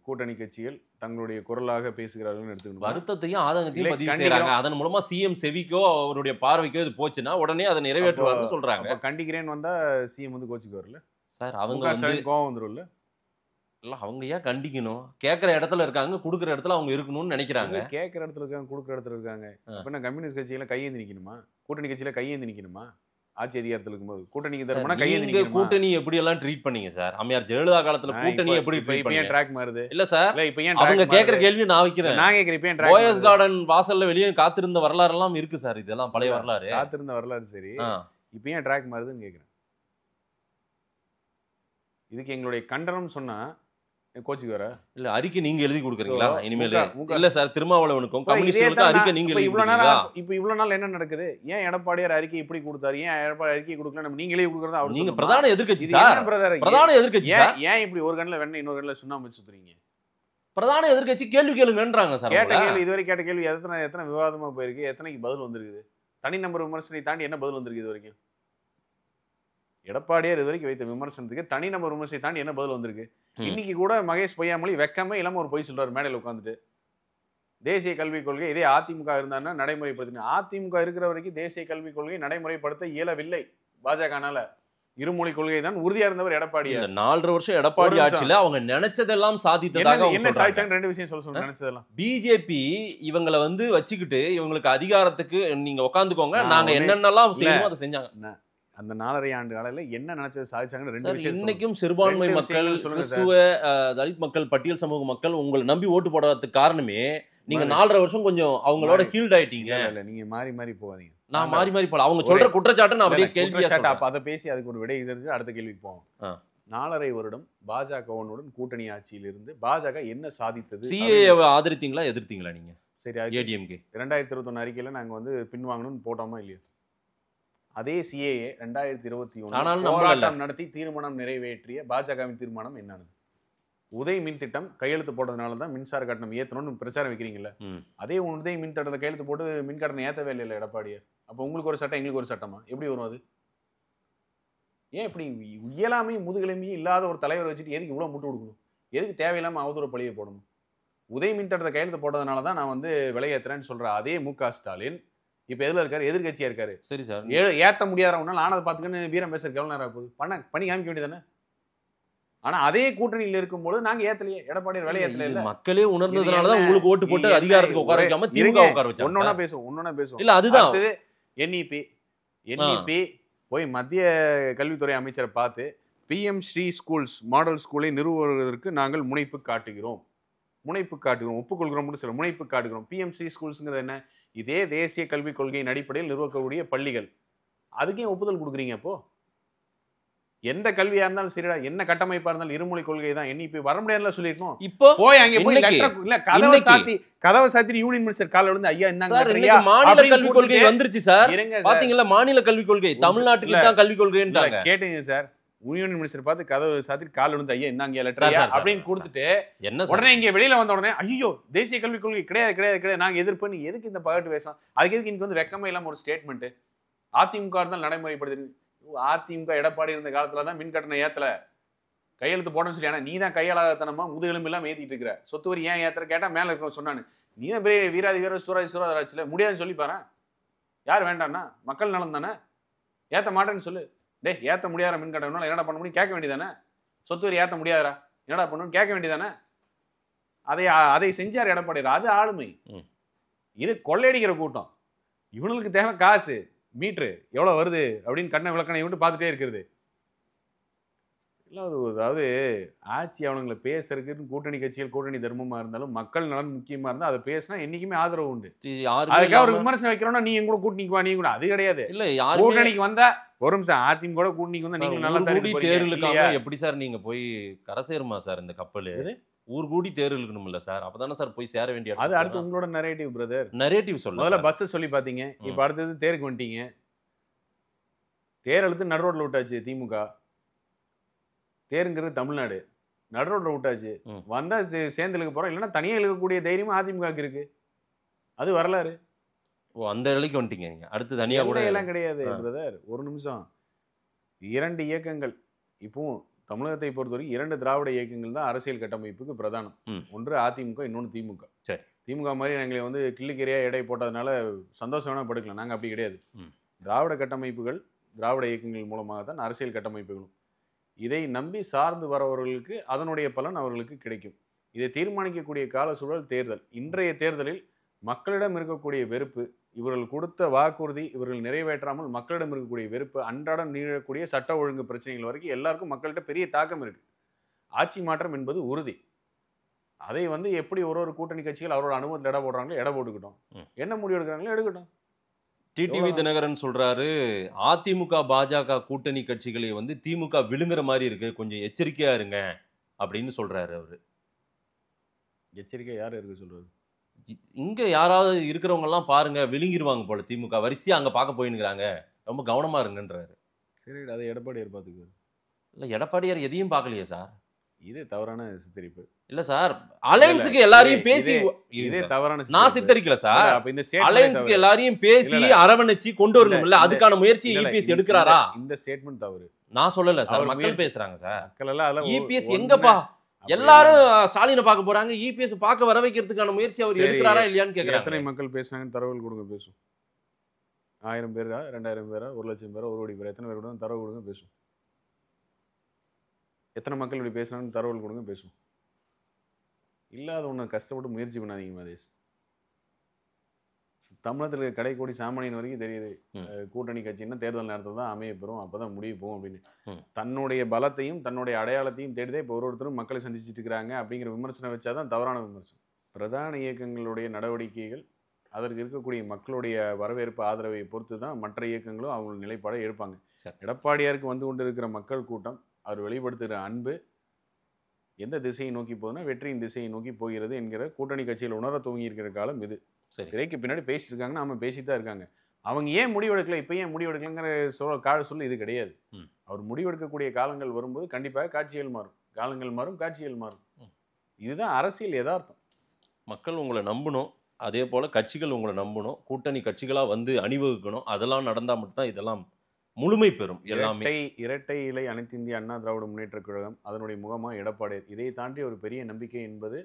கூட்டணி கட்சிகள் தங்களுடைய குரலாக பேசுகிறார்கள் எடுத்துக்கணும். வருத்தத்தையும் ஆதங்கத்தையும் பதிவு செய்யறாங்க. அதன் மூலமா சிஎம் செவிக்கோ அவருடைய பார்வைக்கோ இது போச்சுன்னா உடனே அதை நிறைவேற்றுவார்னு சொல்றாங்க. கண்டிக்கிறேன்னு வந்தா சிஎம் வந்து கோச்சுக்கு வரல சார்? அவங்க கோவம் வந்துரும்ல. இல்ல அவங்க ஏன் கண்டிக்கணும்? கேட்கிற இடத்துல இருக்காங்க, கொடுக்குற இடத்துல அவங்க இருக்கணும்னு நினைக்கிறாங்க. கேட்கிற இடத்துல இருக்காங்க, கொடுக்குற இடத்துல இருக்காங்க. இப்ப என்ன கம்யூனிஸ்ட் கட்சியில கையேந்தி நிக்கணுமா? கூட்டணி கட்சியில கையேந்தி நிக்கணுமா? ஆட்சி அதிகாரத்தில் இருக்கும்போது கூட்டணிக்கு தரமான கையேந்தி கூட்டணி எப்படி எல்லாம் ட்ரீட் பண்ணீங்க சார்? அம்மையார் ஜெயலலிதா காலத்துல கூட்டணி எப்படி ட்ரீட் பண்ணீங்க? ட்ராக் மாறுது இல்ல சார், அவங்க கேக்குற கேள்வி நான் வைக்கிறேன். நான் கேக்குறேன். போயஸ் கார்டன் வாசல்ல வெளியே காத்திருந்த வரலாறு எல்லாம் இருக்கு சார். இதெல்லாம் பழைய வரலாறு. காத்திருந்த வரலாறு சரி, இப்ப ஏன் ட்ராக் மாறுதுன்னு கேக்குறேன். இதுக்கு எங்களுடைய கண்டனம் சொன்னா கோச்சுக்கு வர இல்ல அறிக்கை நீங்க எழுதி கொடுக்குறீங்களா இனிமேல்? இல்ல சார், திருமாவளவனுக்கும் கம்யூனிஸ்டுக்கும் அறிக்கை நீங்க எழுதி கொடுக்குறீங்களா? இப்ப இவ்வளவு நாள் என்ன நடக்குது? ஏன் எடப்பாடியார் அறிக்கை இப்படி கொடுத்தாரு? ஏன் எடப்பாடி அறிக்கை கொடுக்கல? நம்ம நீங்களே கொடுக்கறதா? அவர் நீங்க பிரதான எதிர்க்கட்சி சார். பிரதான எதிர்க்கட்சி சார். ஏன் இப்படி ஒரு கண்ணுல வெண்ணெய் இன்னொரு கண்ணுல சுண்ணாம்பு சுத்துறீங்க? பிரதான எதிர்க்கட்சி கேள்வி கேளுங்கன்றாங்க சார். கேட்ட கேள்வி இதுவரை கேட்ட கேள்வி எத்தனை விவாதமா போயிருக்கு? எத்தனைக்கு பதில் வந்திருக்குது? தனி நம்பர் விமர்சனத்தை தாண்டி என்ன பதில் வந்திருக்கு இது வரைக்கும்? எடப்பாடியார் இது வரைக்கும் வைத்த விமர்சனத்துக்கு தனி நபர் விமர்சனத்தை தாண்டி என்ன பதில் வந்திருக்கு? இன்னைக்கு கூட மகேஷ் பொய்யாமொழி வெக்கமே இல்லாம ஒரு பொய் சொல்றாரு மேடையில் உட்காந்துட்டு. தேசிய கல்விக் கொள்கை இதே அதிமுக இருந்தான்னா நடைமுறைப்படுத்தின. அதிமுக இருக்கிற வரைக்கும் தேசிய கல்விக் கொள்கை நடைமுறைப்படுத்த இயலவில்லை பாஜகனால. இருமொழி கொள்கை தான் உறுதியா இருந்தவர் எடப்பாடியார். 4 வருஷம் எடப்பாடி ஆட்சியில அவங்க நினைச்சதெல்லாம் சாதித்ததாக என்ன சாதிச்சாங்க? 2 விஷயம் சொல்ல நினைச்சதெல்லாம். பிஜேபி இவங்களை வந்து வச்சுக்கிட்டு இவங்களுக்கு அதிகாரத்துக்கு நீங்க உட்காந்துக்கோங்க, நாங்க என்னென்னலாம் செய்யணுமோ அதை செஞ்சாங்க. அந்த 4.5 ஆண்டு காலையில என்ன நினைச்சது சாதிச்சாங்க? 2 விஷயம். இன்னைக்கும் சிறுபான்மை மக்கள், கிறிஸ்துவ தலித் மக்கள், பட்டியல் சமூக மக்கள் உங்களை நம்பி ஓட்டு போடுறதுக்கு காரணமே நீங்க 4.5 வருஷம் கொஞ்சம் அவங்களோட ஹீல்ட் ஆயிட்டீங்க. இல்ல நீங்க மாறி மாறி போவாதீங்க. நான் மாறி மாறி போல அவங்க சொல்ற குற்றச்சாட்டை நான் அப்படியே கேள்வியா சொல்றேன். அப்ப அதை பேசி அதுக்கு ஒரு விடை தெரிஞ்சு அடுத்த கேள்விக்கு போவோம். 4.5 வருடம் பாஜகவுடன் கூட்டணி ஆட்சியில் இருந்து பாஜக என்ன சாதித்தது? சிஏஏவை ஆதரித்தீங்களா எதிர்த்தீங்களா நீங்க? சரி, ஏடிஎம்கே 2021 அறிக்கையில நாங்க வந்து பின்வாங்கணும்னு போட்டோமா இல்லையா? அதே சிஏஏ 2021 நடத்தி தீர்மானம் நிறைவேற்றிய பாஜகவின் தீர்மானம் என்னது? உதய் மின் திட்டம் கையெழுத்து போட்டதுனால தான் மின்சார கட்டணம் ஏற்றணும்னு பிரச்சாரம் வைக்கிறீங்கல்ல. அதே உதய் மின் திட்டத்தை கையெழுத்து போட்டு மின் கட்டணம் ஏற்றவே இல்லை எடப்பாடியார். அப்போ உங்களுக்கு ஒரு சட்டம் எங்களுக்கு ஒரு சட்டமா? எப்படி வரும் அது? ஏன் இப்படி இயலாமையும் முதுகெலுமையும் இல்லாத ஒரு தலைவர் வச்சுட்டு எதுக்கு இவ்வளவு முட்டு கொடுக்கணும்? எதுக்கு தேவையில்லாம அவதூறு பழியை போடணும்? உதய் மின் திட்டத்தை கையெழுத்து போட்டதுனால தான் நான் வந்து விலையேற்றுறேன்னு சொல்ற அதே மு.க. ஸ்டாலின் இப்ப எதுல இருக்காரு? எதிர்கட்சியா இருக்காரு. சரி சார், ஏத்த முடியாதவனால ஆனதை பாத்துக்கன்னு வீரம் பேசுறதுக்கு எவ்வளவு நேரம் போகுது? பண்ணி காமிக்க வேண்டியதானே. ஆனா அதே கூட்டணியில இருக்கும்போது நாங்க ஏத்தலையே, எடப்பாடி விலை ஏத்தல. மக்களே உணர்ந்ததுனாலதான் உங்களுக்கு ஓட்டு போட்டு அதிகாரத்துக்கு உட்கார வைக்காம திமுக உட்கார வச்சாங்க. ஒன்னொன்னா பேசுவோம். இல்ல அதுதான் என்இபி போய் மத்திய கல்வித்துறை அமைச்சரை பார்த்து பிஎம் ஸ்ரீ ஸ்கூல்ஸ் மாடல் ஸ்கூலை நிறுவுவதற்கு நாங்கள் முனைப்பு காட்டுகிறோம், ஒப்புக்கொள்கிறோம் சொல்ல முனைப்பு காட்டுகிறோம். பிஎம் ஸ்ரீ ஸ்கூல்ஸ்ங்கிறது என்ன? இதே தேசிய கல்விக் கொள்கையின் அடிப்படையில் நிறுவக்கூடிய பள்ளிகள். அதுக்கே ஒப்புதல் கொடுக்குறீங்க. அப்போ எந்த கல்வியா இருந்தாலும் சரிடா, என்ன கட்டமைப்பா இருந்தாலும் இருமொழி கொள்கை தான். என்இபி வர முடியாதுல சொல்லிருக்கோம். இப்போ போய் அங்க போய் இல்ல கதவை சாத்தி யூனியன் மினிஸ்டர் கால விழுந்து ஐயா இந்தாங்க மாநில கல்விக் கொள்கை வந்துருச்சு சார். பாத்தீங்களா மாநில கல்விக் கொள்கை தமிழ்நாட்டுக்கு தான் கல்விக் கொள்கைன்றாங்க. கேட்டீங்க சார், யூனியன் மினிஸ்டர் பார்த்து கதவு சாத்தி கால விழுந்து ஐயா இந்தாங்க லெட்டர் அப்படின்னு கொடுத்துட்டு உடனே இங்க வெளியில வந்த உடனே ஐயோ தேசிய கல்விக் கொள்கை கிடையாது நாங்க எதிர்ப்பு. எதுக்கு இந்த பகட்டு வேஷம்? அதுக்கு எதுக்கு இன்னைக்கு வந்து வெக்கமா இல்லாம ஒரு ஸ்டேட்மெண்ட்? அதிமுக தான் நடைமுறைப்படுது. அதிமுக எடப்பாடி இருந்த காலத்துல தான் மின் கட்டணம் ஏத்தல, கையெழுத்து போடணும்னு சொல்லி. ஆனா நீ தான் கையாளாதனமா முதுகெலும்பு எல்லாம் ஏத்திட்டு இருக்கிற. சொத்து வரி ஏன் ஏத்துற கேட்டா மேல இருக்கிற சொன்னானு. நீ தான் பெரிய வீராதி வீர சூராஜ்ல முடியாதுன்னு சொல்லி பாரு. யார் வேண்டாம்னா மக்கள் நலன் தானே. ஏத்த மாட்டேன்னு சொல்லு. டே ஏத்த முடியாத மின் கட்டணம் என்னடா பண்ண முடியும் கேட்க வேண்டியதானே. சொத்து வரி ஏத்த முடியாதா என்னடா பண்ணணும் கேட்க வேண்டியதானே. அதை செஞ்சார் எடப்பாடி. அது ஆளுமை. இது கொள்ளையடிக்கிற கூட்டம். இவனுக்கு தேவை காசு, மீட்ரு எவ்வளவு வருது அப்படின்னு கண்ண விளக்கணை விட்டு பார்த்துட்டே இருக்கிறது. அதாவது ஆட்சி அவனுங்களை பேசுறதுக்கு கூட்டணி கட்சிகள் கூட்டணி தர்மமா இருந்தாலும் மக்கள் நலன் முக்கியமா இருந்தா அதை பேசினா என்னைக்குமே ஆதரவு உண்டு. அதுக்காக ஒரு விமர்சனம் வைக்கிறோம்னா நீ எங்க கூட கூட்டணிக்கு வா, நீ கூட அது கிடையாது. இல்ல கூட்டணிக்கு வந்தா ஒரு நிமிஷம் அதிமுக கூட கூட்டணிக்கு வந்தா நீங்க நல்லா தேர்தலுக்காக எப்படி சார் நீங்க போய் கரை சேருமா சார் இந்த கப்பல்? ஊர் கூடி தேர்வு இருக்கணும்ல சார், அப்பதானே சார் போய் சேர வேண்டிய. அது அடுத்து உங்களோட நரேட்டிவ் பிரதர். நரேட்டிவ் சொல்ல முதல்ல பஸ் சொல்லி பாத்தீங்க, இப்ப அடுத்தது தேருக்கு வந்துட்டீங்க. தேர் எழுத்து நடு ரோட்ல விட்டாச்சு திமுக. தேருங்கிறது தமிழ்நாடு, நடு ரோட்ல விட்டாச்சு. வந்தா சேர்ந்து இழுக்க போறோம், இல்லைன்னா தனியா இழுக்கக்கூடிய தைரியமா அதிமுக இருக்கு. அது வரலாறு. ஓ அந்த இலைக்கு வந்துட்டீங்க நீங்க. அடுத்து தனியா கூட எல்லாம் கிடையாது பிரதர். ஒரு நிமிஷம். 2 இயக்கங்கள் இப்பவும் தமிழகத்தை பொறுத்தவரை 2 திராவிட இயக்கங்கள் தான் அரசியல் கட்டமைப்புக்கு பிரதானம். ஒன்று அதிமுக, இன்னொன்று திமுக. சரி, திமுக மாதிரி எங்களை கிள்ளிக்கரையா எடை போட்டதுனால சந்தோஷம் வேணா படுக்கலாம். நாங்க அப்படி கிடையாது. திராவிட கட்டமைப்புகள், திராவிட இயக்கங்கள் மூலமாக தான் அரசியல் கட்டமைப்புகளும். இதை நம்பி சார்ந்து வரவர்களுக்கு அதனுடைய பலன் அவர்களுக்கு கிடைக்கும். இதை தீர்மானிக்கக்கூடிய கால சூழல் தேர்தல். இன்றைய தேர்தலில் மக்களிடம் இருக்கக்கூடிய வெறுப்பு, இவர்கள் கொடுத்த வாக்குறுதி இவர்கள் நிறைவேற்றாமல் மக்களிடம் இருக்கக்கூடிய வெறுப்பு, அன்றாடம் நீழக்கூடிய சட்ட ஒழுங்கு பிரச்சனைகள் வரைக்கும் எல்லாருக்கும் மக்கள்கிட்ட பெரிய தாக்கம் இருக்கு. ஆட்சி மாற்றம் என்பது உறுதி. அதை எப்படி ஒரு கூட்டணி கட்சிகள் அவரோட அனுபவத்தில் இட போடுறாங்களோ இட போட்டுக்கிட்டோம். என்ன முடிவு எடுக்கிறாங்களோ எடுக்கட்டும். டிடிவி தினகரன் சொல்றாரு, அதிமுக பாஜக கூட்டணி கட்சிகளை திமுக விழுங்குற மாதிரி இருக்கு, கொஞ்சம் எச்சரிக்கையா இருங்க அப்படின்னு சொல்றாரு. அவரு எச்சரிக்கை யாரு இருக்கு சொல்றாரு? இங்க யாராவது இருக்கிறவங்க எல்லாம் பாருங்க விழுங்கிருவாங்க போல, திமுக வரிசையா அங்க பார்க்க போயின்னுறாங்க, ரொம்ப கவனமா இருங்கன்றாரு. சரி, அதை எடப்பாடியார் பார்த்துக்குவாரு. இல்ல எடப்பாடியார் எதையும் பார்க்கலையே சார். இது தவறான சித்தரிப்பு. இல்ல சார், அலையன்ஸ்க்கு எல்லாரையும் பேசி, இதே தவறான நான் சித்தரிக்கல சார். அப்ப இந்த அலையன்ஸ்க்கு எல்லாரையும் பேசி அரவணைச்சி கொண்டு வரணும்ல, அதுக்கான முயற்சி இபிஎஸ் எடுக்கறாரா? இந்த ஸ்டேட்மென்ட் தவறு. நான் சொல்லல சார், மக்கள் பேசுறாங்க சார். மக்கள் எல்லாம் இபிஎஸ் எங்கப்பா எல்லாரும் ஸ்டாலினை பார்க்க போறாங்க, இபிஎஸ் பார்க்க வர வைக்கிறதுக்கான முயற்சி அவர் எடுக்கறாரா இல்லையான்னு கேக்குறாங்க. எத்தனை மக்கள் பேசுறாங்கன்னு தரவு கொடுங்க பேசும். 1000 பேரா 2000 பேரா 1 லட்சம் பேரா 1 கோடி பேரா எத்தனை பேர் கூட தரவு கொடுங்க பேசும். எத்தனை மக்கள் இப்படி பேசுறாங்கன்னு தரவு கொடுங்க பேசும். இல்லாத ஒன்று கஷ்டப்பட்டு முயற்சி பண்ணாதீங்க மதேஷ். தமிழகத்தில் இருக்க கடைக்கோடி சாமானியன் வரைக்கும் தெரியுது கூட்டணி கட்சின்னா தேர்தல் நேரத்தில் தான் அமைய பெறும், அப்பதான் முடிவு போகும் அப்படின்னு. தன்னுடைய பலத்தையும் தன்னுடைய அடையாளத்தையும் தேடிதான் இப்போ ஒருத்தரும் மக்களை சந்திச்சுட்டு இருக்கிறாங்க அப்படிங்கிற விமர்சனம் வச்சாதான் தவறான விமர்சனம். பிரதான இயக்கங்களுடைய நடவடிக்கைகள், அதற்கு இருக்கக்கூடிய மக்களுடைய வரவேற்பு ஆதரவை பொறுத்து தான் மற்ற இயக்கங்களும் அவங்க நிலைப்பாடை எடுப்பாங்க. எடப்பாடியாருக்கு கொண்டு இருக்கிற மக்கள் கூட்டம், அவர் வெளிப்படுத்துகிற அன்பு எந்த திசையை நோக்கி போகுதுன்னா வெற்றியின் திசையை நோக்கி போகிறது என்கிற கூட்டணி கட்சியில் உணர துவங்கி இருக்கிற காலம் இது. திரைக்கு பின்னாடி பேசிட்டு இருக்காங்கன்னா அவங்க பேசிட்டு தான் இருக்காங்க. அவங்க ஏன் முடிவெடுக்கல, இப்போ ஏன் முடிவெடுக்கலங்கிற சொல்லு இது கிடையாது. அவர் முடிவெடுக்கக்கூடிய காலங்கள் வரும்போது கண்டிப்பாக காட்சிகள் மாறும், காலங்கள் மாறும், காட்சிகள் மாறும். இதுதான் அரசியல் யதார்த்தம். மக்கள் உங்களை நம்பணும், அதே போல கட்சிகள் உங்களை நம்பணும், கூட்டணி கட்சிகளா அணிவகுக்கணும். அதெல்லாம் நடந்தா மட்டும்தான் இதெல்லாம் முழுமை பெறும். எல்லாமே இரட்டை இலை அனைத்து இந்திய அண்ணா திராவிட முன்னேற்ற கழகம், அதனுடைய முகமா எடப்பாடி. இதை தாண்டி ஒரு பெரிய நம்பிக்கை என்பது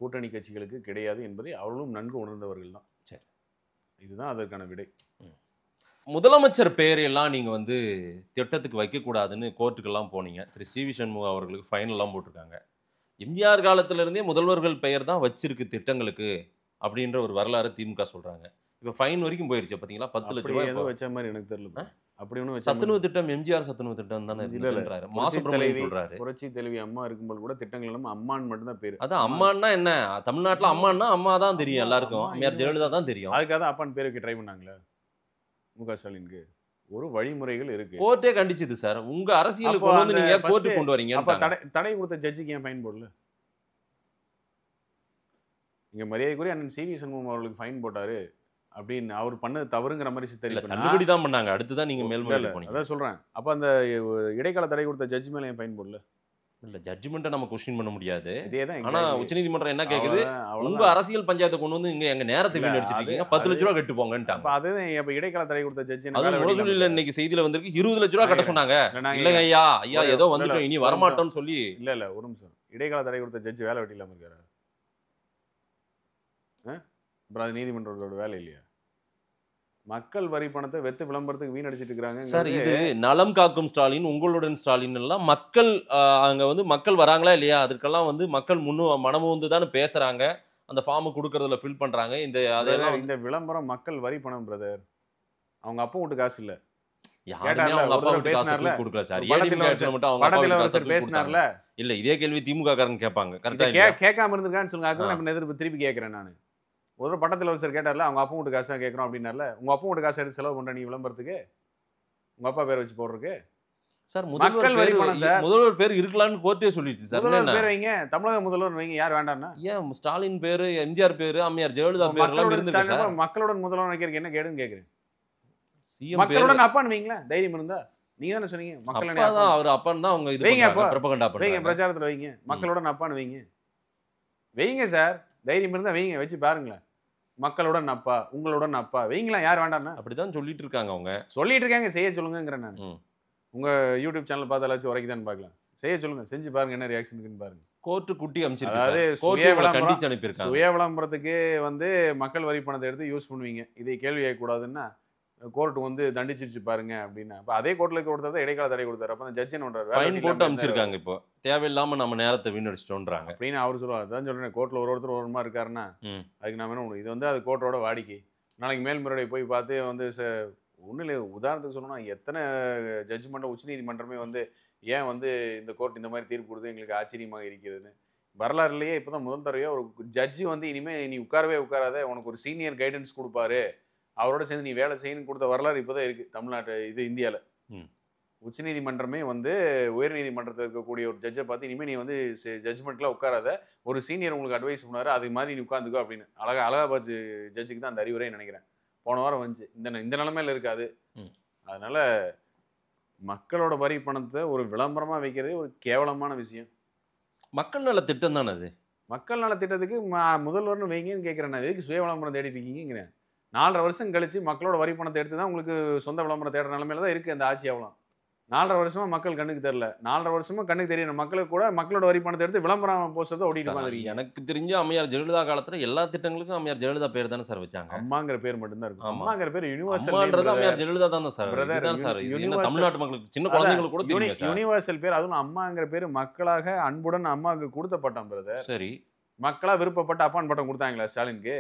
கூட்டணி கட்சிகளுக்கு கிடையாது என்பதை அவர்களும் நன்கு உணர்ந்தவர்கள் தான். சரி, இதுதான் அதற்கான விடை. முதலமைச்சர் பெயரையெல்லாம் நீங்க திட்டத்துக்கு வைக்கக்கூடாதுன்னு கோர்ட்டுக்கெல்லாம் போனீங்க. திரு சி.வி. சண்முகம் அவர்களுக்கு ஃபைன் எல்லாம் போட்டிருக்காங்க. எம்ஜிஆர் காலத்துல இருந்தே முதல்வர்கள் பெயர் தான் வச்சிருக்கு திட்டங்களுக்கு அப்படின்ற ஒரு வரலாறு திமுக சொல்றாங்க. இப்ப ஃபைன் வரைக்கும் போயிருச்சு பாத்தீங்களா? 10 லட்சம் ரூபாய் வச்ச மாதிரி எனக்கு தெரியல. அப்படி ஒண்ணு சத்துணவு திட்டம், எம்ஜிஆர் சத்துணவு திட்டம் தானே சொல்றாரு. மாசுப்பிரமணியம் சொல்றாரு. புரட்சி தலைவி அம்மா இருக்கும்போது கூட திட்டங்கள் எல்லாம் அம்மான் மட்டும் தான் பேரு. அதான் அம்மான்னா என்ன, தமிழ்நாட்டுல அம்மான்னா அம்மா தான் தெரியும் எல்லாருக்கும், அம்மையார் ஜெயலலிதா தான் தெரியும். அதுக்காக அப்பான் பேருக்கு ட்ரை பண்ணாங்களே மு.க. ஸ்டாலினுக்கு. ஒரு வழிமுறைகள் இருக்கு. கோர்ட்டே கண்டிச்சது சார். உங்க அரசியலுக்கு நீங்க கோர்ட்டு கொண்டு வரீங்க. தடை கொடுத்த ஜட்ஜுக்கு ஏன் ஃபைன் போடல? இங்க மரியாதைக்குரிய அண்ணன் சி.வி. சண்முகம் அவர்களுக்கு ஃபைன் போட்டாரு அப்படின்னு அவர் பண்ணது தவறுங்கிற மாதிரி சித்தரிப்பு தள்ளுபடி தான் பண்ணாங்க. அடுத்துதான் நீங்க மேல்முறையீடு போனீங்க. அதான் சொல்றேன். அப்ப அந்த இடைக்கால தடை கொடுத்த ஜட்ஜ் மேல ஏன் ஃபைன் போடல? இல்ல ஜட்ஜ்மெண்ட்டை நம்ம கொஸ்டின் பண்ண முடியாது. இதேதான் ஆனா உச்சநீதிமன்றம் என்ன கேக்குது, உங்க அரசியல் பஞ்சாயத்தை கொண்டு வந்து இங்க எங்க நேரத்தை வீணடிச்சிட்டு இருக்கீங்க, 10 லட்ச ரூபா கட்டு போங்கன்ட்டாங்க. அதுதான் இப்ப இடைக்கால தடை கொடுத்த ஜட்ஜ் அது முரசொலியில இன்னைக்கு செய்தியில வந்திருக்கு 20 லட்ச ரூபா கட்ட சொன்னாங்க. இல்லங்க ஐயா ஏதோ வந்துட்டோம் இனி வரமாட்டோம்னு சொல்லி. இல்ல ஒரு நிமிஷம், இடைக்கால தடை கொடுத்த ஜட்ஜ் வேலை வெட்டி இல்லாம இருக்காரு. அப்புறம் அது நீதிமன்றத்தோட வேலை இல்லையா? மக்கள் வரி பணத்தை வெத்து விளம்பரத்துக்கு வீணடிச்சிட்டு இருக்காங்க சார். இது நலம் காக்கும் ஸ்டாலின், உங்களுடன் ஸ்டாலின் எல்லாம் மக்கள் அங்க வந்து மக்கள் வராங்களா இல்லையா, அதற்கெல்லாம் வந்து மக்கள் மனமு வந்து தானே பேசுறாங்க, அந்த ஃபார்ம் கொடுக்கறதுல ஃபில் பண்றாங்க. அதெல்லாம் இந்த விளம்பரம் மக்கள் வரி பணம் பிரதர். அவங்க அப்பா வீட்டு காசு இல்ல, யாருமே அவங்க அப்பா வீட்டு காசு கொடுக்கல சார். ஏடிஎம் கேட்ல மட்டும் அவங்க அப்பா வீட்டு காசு பேசினார்ல. இல்ல இதே கேள்வி திமுக காரங்க கேட்பாங்க. கரெக்ட்டா கேட்காம இருந்திருக்கான்னு சொல்லுங்க. அதுக்கு நான் எதிர்ப்பு திருப்பி கேட்கறேன். நான் ஒரு பட்டத்தில் ஒருத்தர் கேட்டார்ல, அவங்க அப்பா வீட்டு காசு கேட்கறோம் அப்படின்னார்ல. உங்க அப்பா வீட்டு காசு எடுத்து செலவு பண்ற நீ விளம்பரத்துக்கு, உங்க அப்பா பேர் வச்சு போடுறதுக்கு? சார் முதல்வர் பேர் இருக்கலாம்னு கோர்ட்டே சொல்லிடுச்சு சார். முதல்வர் பேர் வைங்க, தமிழக முதல்வர் வைங்க, யார் வேண்டாம்னா? ஏன் ஸ்டாலின் பேரு, எம்ஜிஆர் பேரு, அம்மையார் ஜெயலலிதா பேர் எல்லாம் இருந்துச்சு சார். மக்களுடன் முதல்வர் வைக்கிறதுக்கு என்ன கேடுன்னு கேக்குறேன். மக்களுடன் அப்பான்னு வைங்களா, தைரியம் இருந்தா. நீங்க தானே சொன்னீங்க மக்கள் தான், அவர் அப்பான்னு தான் அவங்க இது வைங்க, பிரபகண்டா வைங்க, பிரச்சாரத்துல வைங்க, மக்களுடன் அப்பான்னு வைங்க, வைங்க சார். தைரியம் இருந்தா வைங்க, வச்சு பாருங்களேன். மக்களுடன் அப்பா, உங்களுடன் அப்பா வைங்களா, யார் வேண்டாம்னா? அப்படிதான் சொல்லிட்டு இருக்காங்க. அவங்க சொல்லிட்டு இருக்காங்க, செய்ய சொல்லுங்கிறேன் நான். உங்க யூடியூப் சேனல் பார்த்தாலாச்சும் உரைக்குதான்னு பார்க்கலாம். செய்ய சொல்லுங்க, செஞ்சு பாருங்க என்ன ரியாக்ஷன் இருக்குன்னு பாருங்க. கோர்ட்டு குட்டி அமைச்சிருக்காங்க. சுய விளம்பரத்துக்கு வந்து மக்கள் வரி பணத்தை எடுத்து யூஸ் பண்ணுவீங்க, இதை கேள்வி கேட்கக்கூடாதுன்னா கோர்ட் வந்து தண்டிச்சிருச்சு பாருங்க அப்படின்னா, அப்ப அதே கோர்ட்ல கொடுத்தா இடைக்கால தடை கொடுத்தாரு. அப்ப ஜட்ஜ் என்ன பண்றாரு, ஃபைன் போட்டு அமைச்சிருக்காங்க. இப்போ தேவையில்லாம நம்ம நேரத்தை வீணடிச்சிட்டோன்றாங்க அப்படின்னு அவர் சொல்லுவார். அதான் சொல்றேன், கோர்ட்ல ஒருத்தர் ஒரு மாதிரி இருக்காருன்னா அதுக்கு நாம என்ன, இது வந்து அது கோர்ட்டோட வாடிக்கை. நாளைக்கு மேல்முறையை போய் பார்த்து வந்து ஒன்றும் இல்லை, உதாரணத்துக்கு சொல்லணும்னா எத்தனை ஜட்ஜ்மெண்ட் உச்சநீதிமன்றமே வந்து ஏன் வந்து இந்த கோர்ட் இந்த மாதிரி தீர்ப்பு கொடுத்து எங்களுக்கு ஆச்சரியமாக இருக்கிறதுன்னு வரலாறுலேயே இப்போதான் முதல் தடவையாக ஒரு ஜட்ஜி வந்து இனிமேல் நீ உட்காரவே உட்காராத, உனக்கு ஒரு சீனியர் கைடன்ஸ் கொடுப்பாரு, அவரோட சேர்ந்து நீ வேலை செய்யணும்னு கொடுத்த வரலாறு இப்போதான் இருக்குது தமிழ்நாட்டு இது இந்தியாவில். உச்சநீதிமன்றமே வந்து உயர்நீதிமன்றத்தில் இருக்கக்கூடிய ஒரு ஜட்ஜை பார்த்து இனிமேல் நீ வந்து ஜட்ஜ்மெண்ட்லாம் உட்காராத, ஒரு சீனியர் உங்களுக்கு அட்வைஸ் பண்ணாரு, அது மாதிரி நீ உட்காந்துக்கோ அப்படின்னு. அலகாபாத் ஜட்ஜுக்கு தான் அந்த அறிவுரை நினைக்கிறேன், போன வாரம் வந்துச்சு. இந்த நிலைமையில இருக்காது. அதனால மக்களோட வரி பணத்தை ஒரு விளம்பரமா வைக்கிறதே ஒரு கேவலமான விஷயம். மக்கள் நல திட்டம் தானே அது. மக்கள் நல திட்டத்துக்கு முதல்வர்னு வைங்கன்னு கேட்கிறேன். எதுக்கு சுய விளம்பரம் தேடிட்டு இருக்கீங்கிறேன். 4.5 வருஷம் கழிச்சு மக்களோட வரி பணத்தை எடுத்து தான் உங்களுக்கு சொந்த விளம்பரம் தேடுற நிலைமையில தான் இருக்கு அந்த ஆட்சி. அவ்வளோ 4.5 வருஷமா மக்கள் கண்ணுக்கு தெரியல. 4.5 வருஷமா கண்ணுக்கு தெரியல மக்களுக்கு கூட மக்களோட வரி பணத்தை எடுத்து விளம்பரம் போஸ்டர் ஓடிட்டு மாதிரி. எனக்கு தெரிஞ்ச அம்மையார் ஜெயலலிதா காலத்துல எல்லா திட்டங்களுக்கும் அம்மையார் ஜெயலலிதா பேர் தானே சார் வச்சாங்க. அம்மாங்கிற பேர் மட்டும் தான் இருக்கு. அம்மாங்கிற பேர் யூனிவர்சல். அம்மையார் ஜெயலலிதா தான் சார். இதுதான் சார். என்ன தமிழ்நாட்டு மக்களுக்கு சின்ன குழந்தைகளுக்கு கூட தெரியும் சார். யூனிவர்சல் பேர். அதுவும் அம்மாங்கிற பேர் மக்களாக அன்புடன் அம்மாவுக்கு கொடுத்த பட்டம் பிரதர். சரி, மக்களா விருப்பப்பட்ட அப்பான் பட்டம் கொடுத்தாங்களா ஸ்டாலினுக்கு?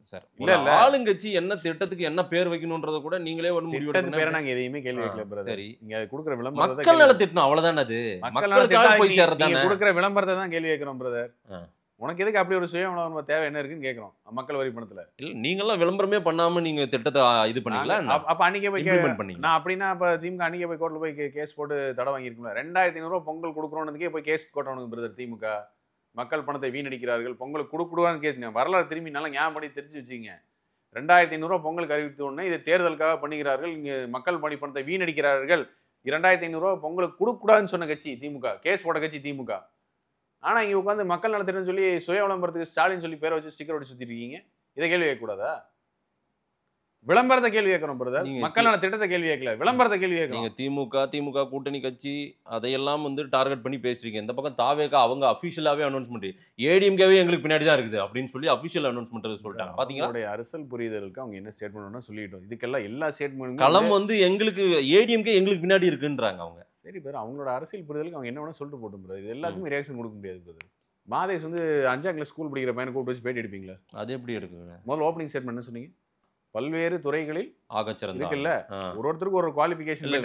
சார் இல்ல ஆளுங்கட்சி என்ன திட்டத்துக்கு என்ன பேர் வைக்கணும்ன்றத கூட நீங்களே வந்து முடிவு எடுங்க. பேரை நாங்க எதையுமே கேள்வி கேட்கல பிரதர். சரி, நீங்க அது கொடுக்குற விளம்பரத்தை மக்கள் நல திட்டம் அவ்வளவுதானே. அது மக்களுக்காக போய் சேர்றதானே. நீங்க கொடுக்குற விளம்பரத்தை தான் கேள்வி கேட்கிறோம் பிரதர். உனக்கு எதுக்கு அப்படி ஒரு சுய விளம்பரம் தேவை என்ன இருக்குன்னு கேட்கிறோம் மக்கள் வரி பணத்துல. இல்ல நீங்க எல்லாம் விளம்பரமே பண்ணாம நீங்க திட்டத்தை இது பண்ணீங்களா? அப்ப அன்னைக்கே போய் இம்ப்ளிமென்ட் பண்ணீங்க. நான் அப்படின்னா அப்ப திமுக அன்னைக்கே போய் கோர்ட்ல போய் கேஸ் போட்டு தடை வாங்கி இருக்கணும். 2500 ரூபாய் பொங்கல் கொடுக்குறோம்னதுக்கே போய் கேஸ் போட்டவனுக்கு பிரதர் திமுக. மக்கள் பணத்தை வீணடிக்கிறார்கள், பொங்கல் கொடுக்குடுவான்னு கேட்குங்க. வரலாறு திரும்பி நல்லா ஞாபகம் பண்ணி தெரிஞ்சு வச்சுங்க. 2500 ரூபாய் பொங்கலுக்கு அறிவித்த உடனே இதை தேர்தலுக்காக பண்ணுகிறார்கள், இங்கே மக்கள் பணத்தை வீணடிக்கிறார்கள், 2500 ரூபாய் பொங்கலுக்கு கொடுக்கூடாதுன்னு சொன்ன கட்சி திமுக, கேஸ் போட்ட கட்சி திமுக. ஆனா இங்க உட்காந்து மக்கள் நலத்திட்டம்னு சொல்லி சுய விளம்பரத்துக்கு ஸ்டாலின் சொல்லி பேரை வச்சு ஸ்டிக்கர் வச்சு சுத்திட்டு இருக்கீங்க. இதை கேள்வி கேட்கக்கூடாதா? விளம்பரத்தை கேள்வி கேட்கிறோம் பிரதர். மக்கள் நல திட்டத்தை கேள்வி கேட்கல, விளம்பரத்தை கேள்வி கேட்கணும். நீங்க திமுக கூட்டணி கட்சி அதையெல்லாம் வந்து டார்கெட் பண்ணி பேசுறீங்க. இந்த பக்கம் தாவேகா அவங்க அபிஷியலாவே அனௌன்ஸ்மெண்ட் ஏடிஎம்கேவே எங்களுக்கு பின்னாடி தான் இருக்குது அப்படின்னு சொல்லி அபிஷியல் அனௌன்ஸ்மெண்ட் சொல்லிட்டாங்க. பாத்தீங்களா? அரசியல் புரிதலுக்கு அவங்க என்ன ஸ்டேட்மெண்ட் சொல்லிட்டோம். இதுக்கெல்லாம் எல்லா ஸ்டேட்மெண்ட் களம் வந்து எங்களுக்கு ஏடிஎம்கே எங்களுக்கு பின்னாடி இருக்குன்றாங்க அவங்க. சரி பேர், அவங்களோட அரசியல் புரிதலுக்கு அவங்க என்ன வேணா சொல்லிட்டு போட்டும் பிரதர். இது எல்லாத்துக்கும் ரியாக்ஷன் கொடுக்க முடியாது பிரதர். மாதேஷ் வந்து 5ஆம் கிளாஸ் ஸ்கூல் படிக்கிற பையனை கூப்பிட்டு வச்சு பேட்டி எடுப்பீங்களா? அது எப்படி எடுக்குங்க? முதல்ல ஓப்பனிங் ஸ்டேட்மெண்ட் என்ன சொன்னீங்க? பல்வேறு துறைகளில் ஆகச்சிறந்த இருக்குல்ல, ஒருத்தருக்கு ஒரு குவாலிஃபிகேஷன்.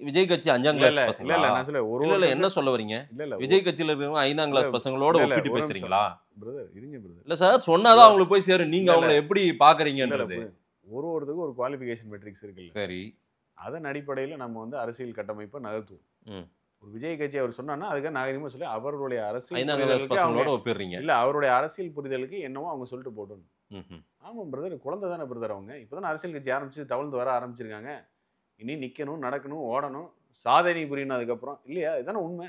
விஜய் கட்சி 5ஆம் கிளாஸ் பசங்க இல்ல நான் சொல்ல ஒரு என்ன சொல்ல வரீங்க? விஜய் கட்சியில இருக்கவங்க 5ஆம் கிளாஸ் பசங்களோட ஒப்பிட்டு பேசுறீங்களா? பிரதர் இருங்க பிரதர். இல்ல சார், சொன்னாதான் அவங்களுக்கு போய் சேரும். நீங்க அவங்களை எப்படி பாக்குறீங்கன்றது. ஒருத்தருக்கு ஒரு குவாலிஃபிகேஷன் மெட்ரிக்ஸ் இருக்குல்ல. சரி, அதன் அடிப்படையில் நம்ம வந்து அரசியல் கட்டமைப்பை நகர்த்துவோம். ஒரு விஜய் கட்சி அவர் சொன்னா அதுக்கு நாகரிகமா சொல்லி அவருடைய அரசியல் ஒப்பிடுறீங்க இல்ல, அவருடைய அரசியல் புரிதலுக்கு என்னவோ அவங்க சொல்லிட்டு போட்டணும். ஆமா பிரதர், குழந்தை தானே பிரதர். அவங்க இப்பதான் அரசியல் கட்சி ஆரம்பிச்சு தவழ்ந்து வர ஆரம்பிச்சிருக்காங்க. இனி நிக்கணும், நடக்கணும், ஓடணும், சாதனை புரியணும் அதுக்கப்புறம் இல்லையா? இதுதானே உண்மை.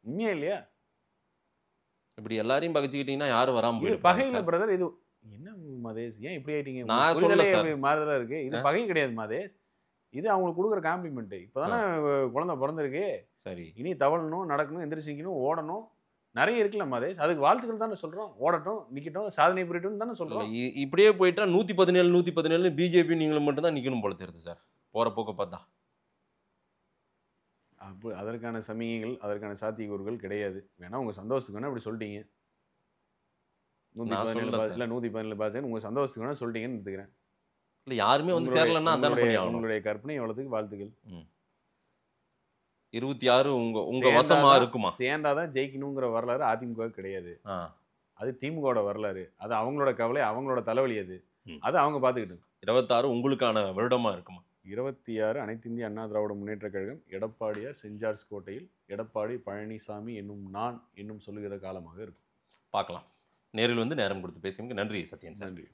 உண்மையா இல்லையா? இப்படி எல்லாரையும் பகைச்சிக்கிட்டீங்கன்னா யாரும் வராம இது பகை இல்ல பிரதர். இது என்ன மதேஷ், ஏன் இப்படி ஆயிட்டீங்க? நான் சொல்லல மாறுதலா இருக்கு. இது பகை கிடையாது மதேஷ், இது அவங்களுக்கு கொடுக்குற காம்ப்ளிமெண்ட். இப்பதானே குழந்தை பிறந்திருக்கு, சரி இனி தவழணும், நடக்கணும், எந்திரிச்சிக்கணும், ஓடணும், நிறைய இருக்குல்ல மதேஷ். அதுக்கு வாழ்த்துக்கள் தானே சொல்றோம். ஓடட்டும், நிக்கட்டும், சாதனை புரியட்டும் தானே சொல்றோம். இப்படியே போயிட்டா 117 பிஜேபி நீங்களும் மட்டும் தான் நிக்கணும் போல தெரியுது சார், போற போக்க பார்த்தா. அப்போ அதற்கான சமிகைகள், அதற்கான சாத்தியக்கூறுகள் கிடையாது. வேணா உங்க சந்தோஷத்துக்கு வேணா அப்படி சொல்லிட்டீங்க. 117 பாஜக உங்க சந்தோஷத்துக்கு வேணா சொல்லிட்டீங்கன்னு எடுத்துக்கிறேன். இல்ல யாருமே வந்து சேரலன்னா அதான பண்ணி ஆகணும். உங்களுடைய கற்பனை எவ்வளவுக்கு வாழ்த்துக்கள். 26 உங்க வசமா இருக்குமா? சேர்ந்தாதான் ஜெயிக்கணுங்கிற வரலாறு அதிமுக கிடையாது. அது திமுக வரலாறு. அது அவங்களோட கவலை, அவங்களோட தலைவலி. அது அவங்க பாத்துக்கிட்டு. 26 உங்களுக்கான வருடமா இருக்குமா? 26 அனைத்து இந்திய அண்ணா திராவிட முன்னேற்ற கழகம் எடப்பாடியார் சென்ட் ஜார்ஜ் கோட்டையில் எடப்பாடி பழனிசாமி என்னும் சொல்லுகிற காலமாக இருக்கும். பார்க்கலாம். நேரில் வந்து நேரம் கொடுத்து பேசுங்க. நன்றி சத்யன் சார். நன்றி.